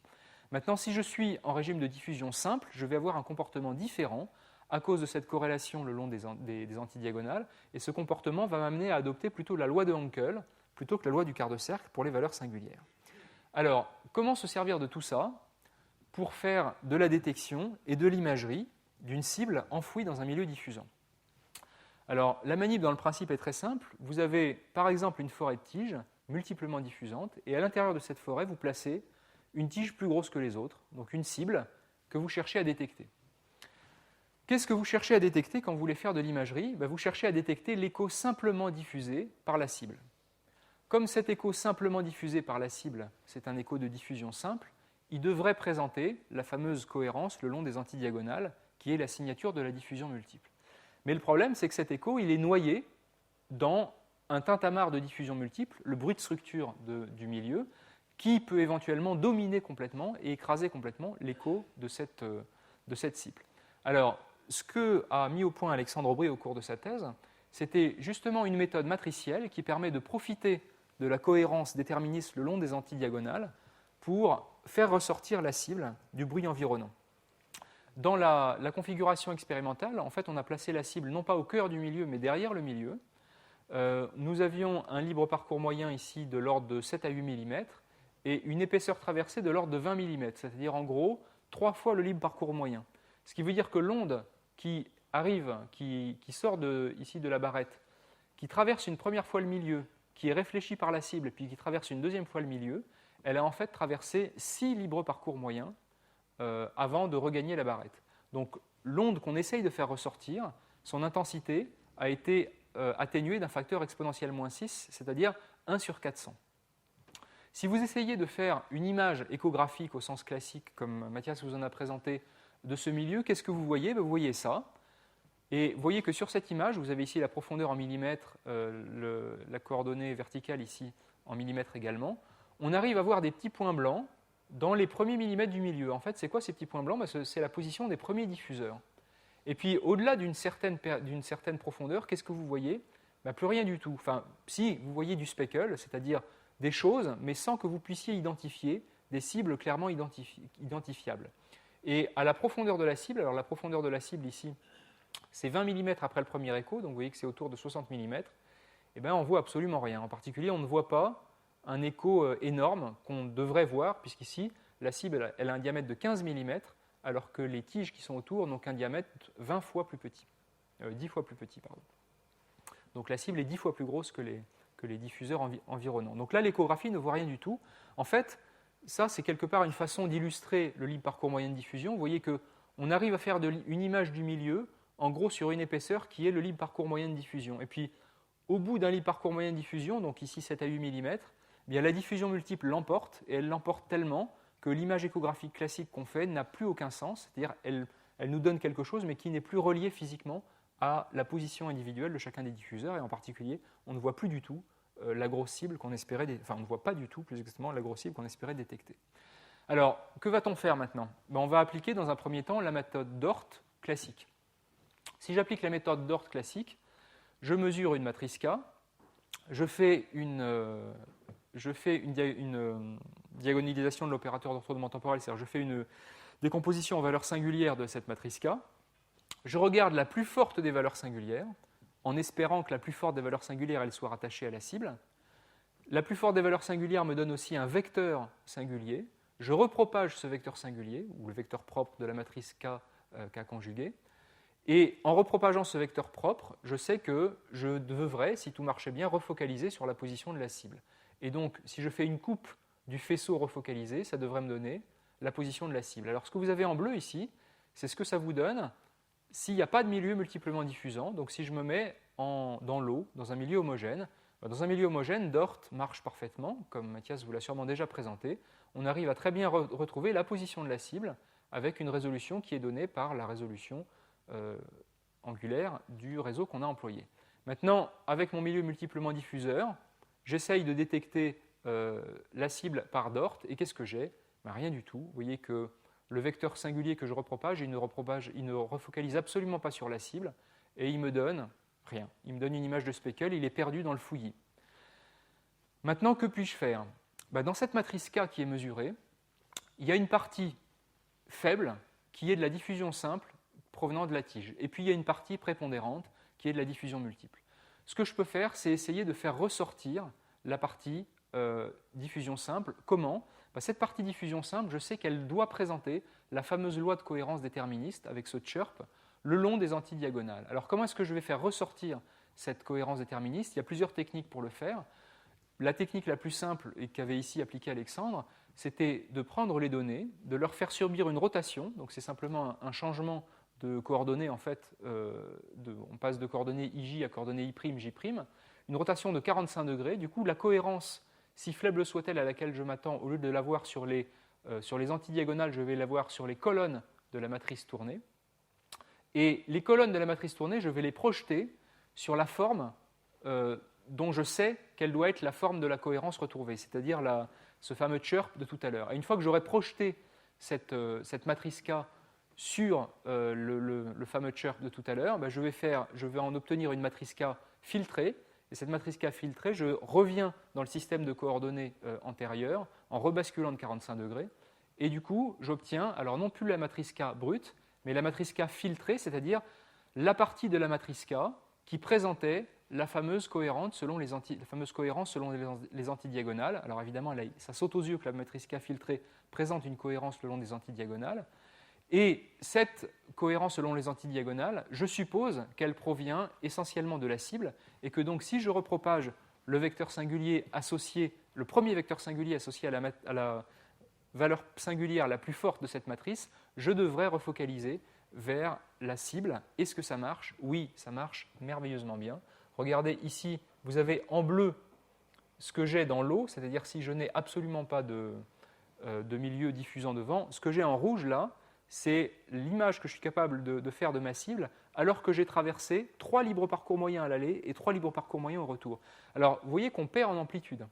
D: Maintenant, si je suis en régime de diffusion simple, je vais avoir un comportement différent à cause de cette corrélation le long des antidiagonales. Et ce comportement va m'amener à adopter plutôt la loi de Hankel plutôt que la loi du quart de cercle pour les valeurs singulières. Alors, comment se servir de tout ça pour faire de la détection et de l'imagerie d'une cible enfouie dans un milieu diffusant? Alors, la manip dans le principe est très simple. Vous avez par exemple une forêt de tiges multiplement diffusante, et à l'intérieur de cette forêt, vous placez une tige plus grosse que les autres, donc une cible que vous cherchez à détecter. Qu'est-ce que vous cherchez à détecter quand vous voulez faire de l'imagerie? Vous cherchez à détecter l'écho simplement diffusé par la cible. Comme cet écho simplement diffusé par la cible, c'est un écho de diffusion simple, il devrait présenter la fameuse cohérence le long des antidiagonales, qui est la signature de la diffusion multiple. Mais le problème, c'est que cet écho, il est noyé dans un tintamarre de diffusion multiple, le bruit de structure du milieu, qui peut éventuellement dominer complètement et écraser complètement l'écho de cette cible. Alors, ce que a mis au point Alexandre Aubry au cours de sa thèse, c'était justement une méthode matricielle qui permet de profiter de la cohérence déterministe le long des antidiagonales pour faire ressortir la cible du bruit environnant. Dans la configuration expérimentale, en fait, on a placé la cible non pas au cœur du milieu, mais derrière le milieu. Nous avions un libre parcours moyen ici de l'ordre de 7 à 8 mm et une épaisseur traversée de l'ordre de 20 mm, c'est-à-dire en gros 3 fois le libre parcours moyen. Ce qui veut dire que l'onde qui arrive, qui sort ici de la barrette, qui traverse une première fois le milieu, qui est réfléchie par la cible, puis qui traverse une deuxième fois le milieu, elle a en fait traversé 6 libres parcours moyens avant de regagner la barrette. Donc l'onde qu'on essaye de faire ressortir, son intensité a été atténuée d'un facteur exponentiel moins 6, c'est-à-dire 1 sur 400. Si vous essayez de faire une image échographique au sens classique, comme Mathias vous en a présenté, de ce milieu, qu'est-ce que vous voyez? Vous voyez ça. Et vous voyez que sur cette image, vous avez ici la profondeur en millimètres, la coordonnée verticale ici en millimètres également. On arrive à voir des petits points blancs dans les premiers millimètres du milieu. En fait, c'est quoi ces petits points blancs? C'est la position des premiers diffuseurs. Et puis, au-delà d'une certaine profondeur, qu'est-ce que vous voyez? Plus rien du tout. Enfin, si, vous voyez du speckle, c'est-à-dire des choses, mais sans que vous puissiez identifier des cibles clairement identifiables. Et à la profondeur de la cible, alors la profondeur de la cible ici, c'est 20 mm après le premier écho, donc vous voyez que c'est autour de 60 mm, et bien on ne voit absolument rien. En particulier, on ne voit pas un écho énorme qu'on devrait voir, puisqu'ici, la cible elle a un diamètre de 15 mm, alors que les tiges qui sont autour n'ont qu'un diamètre 20 fois plus petit, 10 fois plus petit, pardon. Donc la cible est 10 fois plus grosse que les diffuseurs environnants. Donc là, l'échographie ne voit rien du tout. En fait, ça, c'est quelque part une façon d'illustrer le libre parcours moyen de diffusion. Vous voyez qu'on arrive à faire une image du milieu, en gros sur une épaisseur qui est le libre parcours moyen de diffusion. Et puis, au bout d'un libre parcours moyen de diffusion, donc ici 7 à 8 mm, eh bien, la diffusion multiple l'emporte, et elle l'emporte tellement que l'image échographique classique qu'on fait n'a plus aucun sens, c'est-à-dire elle nous donne quelque chose, mais qui n'est plus relié physiquement à la position individuelle de chacun des diffuseurs, et en particulier, on ne voit plus du tout la grosse cible qu'on espérait, enfin on ne voit pas du tout, plus exactement, la grosse cible qu'on espérait détecter. Alors, que va-t-on faire maintenant? On va appliquer dans un premier temps la méthode Dort classique. Si j'applique la méthode Dort classique, je mesure une matrice K, je fais une diagonalisation de l'opérateur de retournement temporel, c'est-à-dire je fais une décomposition en valeurs singulières de cette matrice K, je regarde la plus forte des valeurs singulières, en espérant que la plus forte des valeurs singulières elle soit rattachée à la cible. La plus forte des valeurs singulières me donne aussi un vecteur singulier. Je repropage ce vecteur singulier, ou le vecteur propre de la matrice K, K conjugué. Et en repropageant ce vecteur propre, je sais que je devrais, si tout marchait bien, refocaliser sur la position de la cible. Et donc, si je fais une coupe du faisceau refocalisé, ça devrait me donner la position de la cible. Alors, ce que vous avez en bleu ici, c'est ce que ça vous donne s'il n'y a pas de milieu multiplement diffusant. Donc, si je me mets dans l'eau, dans un milieu homogène, Dort marche parfaitement, comme Mathias vous l'a sûrement déjà présenté. On arrive à très bien retrouver la position de la cible avec une résolution qui est donnée par la résolution angulaire du réseau qu'on a employé. Maintenant, avec mon milieu multiplement diffuseur, j'essaye de détecter la cible par Dort, et qu'est-ce que j'ai? Rien du tout. Vous voyez que le vecteur singulier que je repropage, il ne refocalise absolument pas sur la cible, et il me donne rien. Il me donne une image de speckle, il est perdu dans le fouillis. Maintenant, que puis-je faire? Dans cette matrice K qui est mesurée, il y a une partie faible qui est de la diffusion simple provenant de la tige. Et puis il y a une partie prépondérante qui est de la diffusion multiple. Ce que je peux faire, c'est essayer de faire ressortir la partie diffusion simple. Comment? Cette partie diffusion simple, je sais qu'elle doit présenter la fameuse loi de cohérence déterministe avec ce chirp le long des antidiagonales. Alors comment est-ce que je vais faire ressortir cette cohérence déterministe? Il y a plusieurs techniques pour le faire. La technique la plus simple, et qu'avait ici appliquée Alexandre, c'était de prendre les données, de leur faire subir une rotation. Donc c'est simplement un changement de coordonnées, en fait, on passe de coordonnées IJ à coordonnées I', J', une rotation de 45 degrés. Du coup, la cohérence, si faible soit-elle à laquelle je m'attends, au lieu de l'avoir sur les antidiagonales, je vais l'avoir sur les colonnes de la matrice tournée. Et les colonnes de la matrice tournée, je vais les projeter sur la forme dont je sais quelle doit être la forme de la cohérence retrouvée, c'est-à-dire ce fameux chirp de tout à l'heure. Et une fois que j'aurai projeté cette matrice K sur le fameux chirp de tout à l'heure, je vais en obtenir une matrice K filtrée. Et cette matrice K filtrée, je reviens dans le système de coordonnées antérieur en rebasculant de 45 degrés. Et du coup, j'obtiens, alors non plus la matrice K brute, mais la matrice K filtrée, c'est-à-dire la partie de la matrice K qui présentait la fameuse cohérence selon les antidiagonales. Alors évidemment, là, ça saute aux yeux que la matrice K filtrée présente une cohérence le long des antidiagonales. Et cette cohérence selon les antidiagonales, je suppose qu'elle provient essentiellement de la cible, et que donc si je repropage le vecteur singulier associé, le premier vecteur singulier associé à la valeur singulière la plus forte de cette matrice, je devrais refocaliser vers la cible. Est-ce que ça marche? Oui, ça marche merveilleusement bien. Regardez ici, vous avez en bleu ce que j'ai dans l'eau, c'est-à-dire si je n'ai absolument pas de milieu diffusant devant. Ce que j'ai en rouge là, c'est l'image que je suis capable de faire de ma cible alors que j'ai traversé 3 libres parcours moyens à l'aller et 3 libres parcours moyens au retour. Alors, vous voyez qu'on perd en amplitude.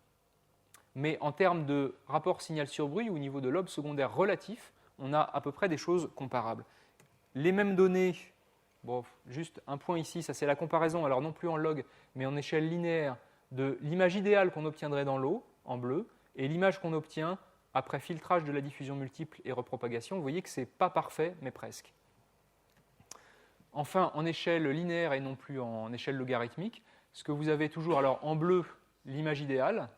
D: Mais en termes de rapport signal sur bruit, au niveau de lobe secondaire relatif, on a à peu près des choses comparables. Les mêmes données, bon, juste un point ici, ça c'est la comparaison, alors non plus en log, mais en échelle linéaire, de l'image idéale qu'on obtiendrait dans l'eau, en bleu, et l'image qu'on obtient après filtrage de la diffusion multiple et repropagation. Vous voyez que ce n'est pas parfait, mais presque. Enfin, en échelle linéaire et non plus en échelle logarithmique, ce que vous avez toujours, alors en bleu, l'image idéale,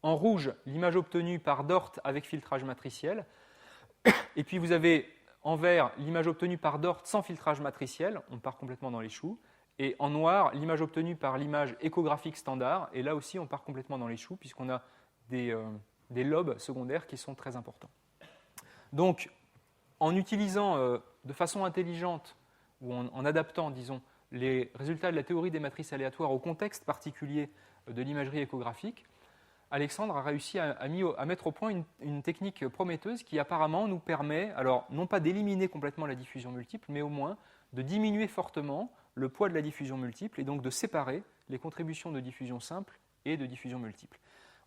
D: en rouge, l'image obtenue par Dort avec filtrage matriciel, et puis vous avez en vert l'image obtenue par Dort sans filtrage matriciel, on part complètement dans les choux, et en noir, l'image obtenue par l'image échographique standard, et là aussi on part complètement dans les choux, puisqu'on a des des lobes secondaires qui sont très importants. Donc, en utilisant de façon intelligente ou en adaptant, disons, les résultats de la théorie des matrices aléatoires au contexte particulier de l'imagerie échographique, Alexandre a réussi à mettre au point une technique prometteuse qui apparemment nous permet, alors non pas d'éliminer complètement la diffusion multiple, mais au moins de diminuer fortement le poids de la diffusion multiple et donc de séparer les contributions de diffusion simple et de diffusion multiple.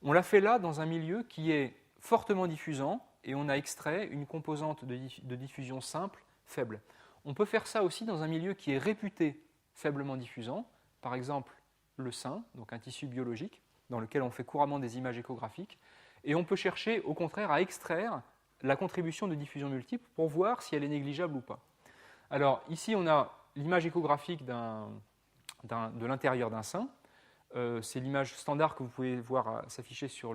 D: On l'a fait là dans un milieu qui est fortement diffusant et on a extrait une composante de diffusion simple faible. On peut faire ça aussi dans un milieu qui est réputé faiblement diffusant, par exemple le sein, donc un tissu biologique, dans lequel on fait couramment des images échographiques, et on peut chercher au contraire à extraire la contribution de diffusion multiple pour voir si elle est négligeable ou pas. Alors ici on a l'image échographique de l'intérieur d'un sein. C'est l'image standard que vous pouvez voir s'afficher sur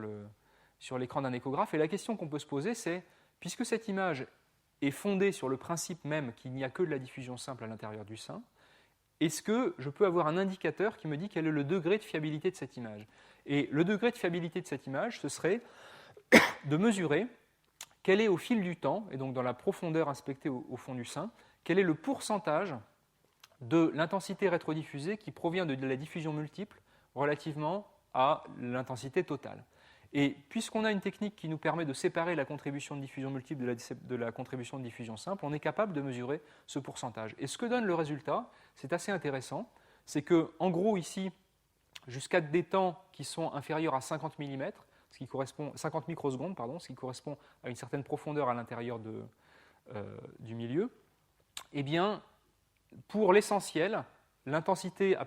D: l'écran d'un échographe. Et la question qu'on peut se poser, c'est, puisque cette image est fondée sur le principe même qu'il n'y a que de la diffusion simple à l'intérieur du sein, est-ce que je peux avoir un indicateur qui me dit quel est le degré de fiabilité de cette image? Et le degré de fiabilité de cette image, ce serait de mesurer quel est au fil du temps, et donc dans la profondeur inspectée au fond du sein, quel est le pourcentage de l'intensité rétrodiffusée qui provient de la diffusion multiple relativement à l'intensité totale. Et puisqu'on a une technique qui nous permet de séparer la contribution de diffusion multiple de la contribution de diffusion simple, on est capable de mesurer ce pourcentage. Et ce que donne le résultat, c'est assez intéressant, c'est qu'en gros ici, jusqu'à des temps qui sont inférieurs à 50 mm, 50 microsecondes, ce qui correspond à une certaine profondeur à l'intérieur du milieu, eh bien, pour l'essentiel, l'intensité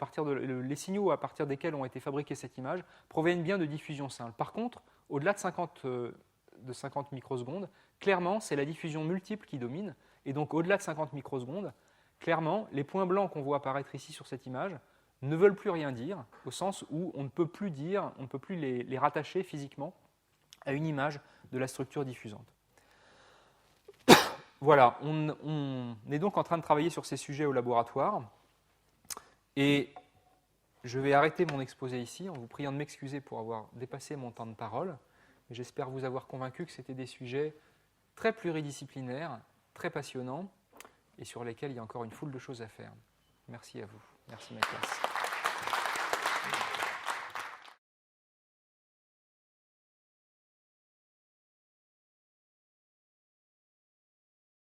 D: les signaux à partir desquels ont été fabriquées cette image proviennent bien de diffusion simple. Par contre, au-delà de 50 microsecondes, clairement, c'est la diffusion multiple qui domine. Et donc, au-delà de 50 microsecondes, clairement, les points blancs qu'on voit apparaître ici sur cette image ne veulent plus rien dire, au sens où on ne peut plus les rattacher physiquement à une image de la structure diffusante. Voilà, on est donc en train de travailler sur ces sujets au laboratoire. Et je vais arrêter mon exposé ici en vous priant de m'excuser pour avoir dépassé mon temps de parole. J'espère vous avoir convaincu que c'était des sujets très pluridisciplinaires, très passionnants et sur lesquels il y a encore une foule de choses à faire. Merci à vous. Merci ma classe.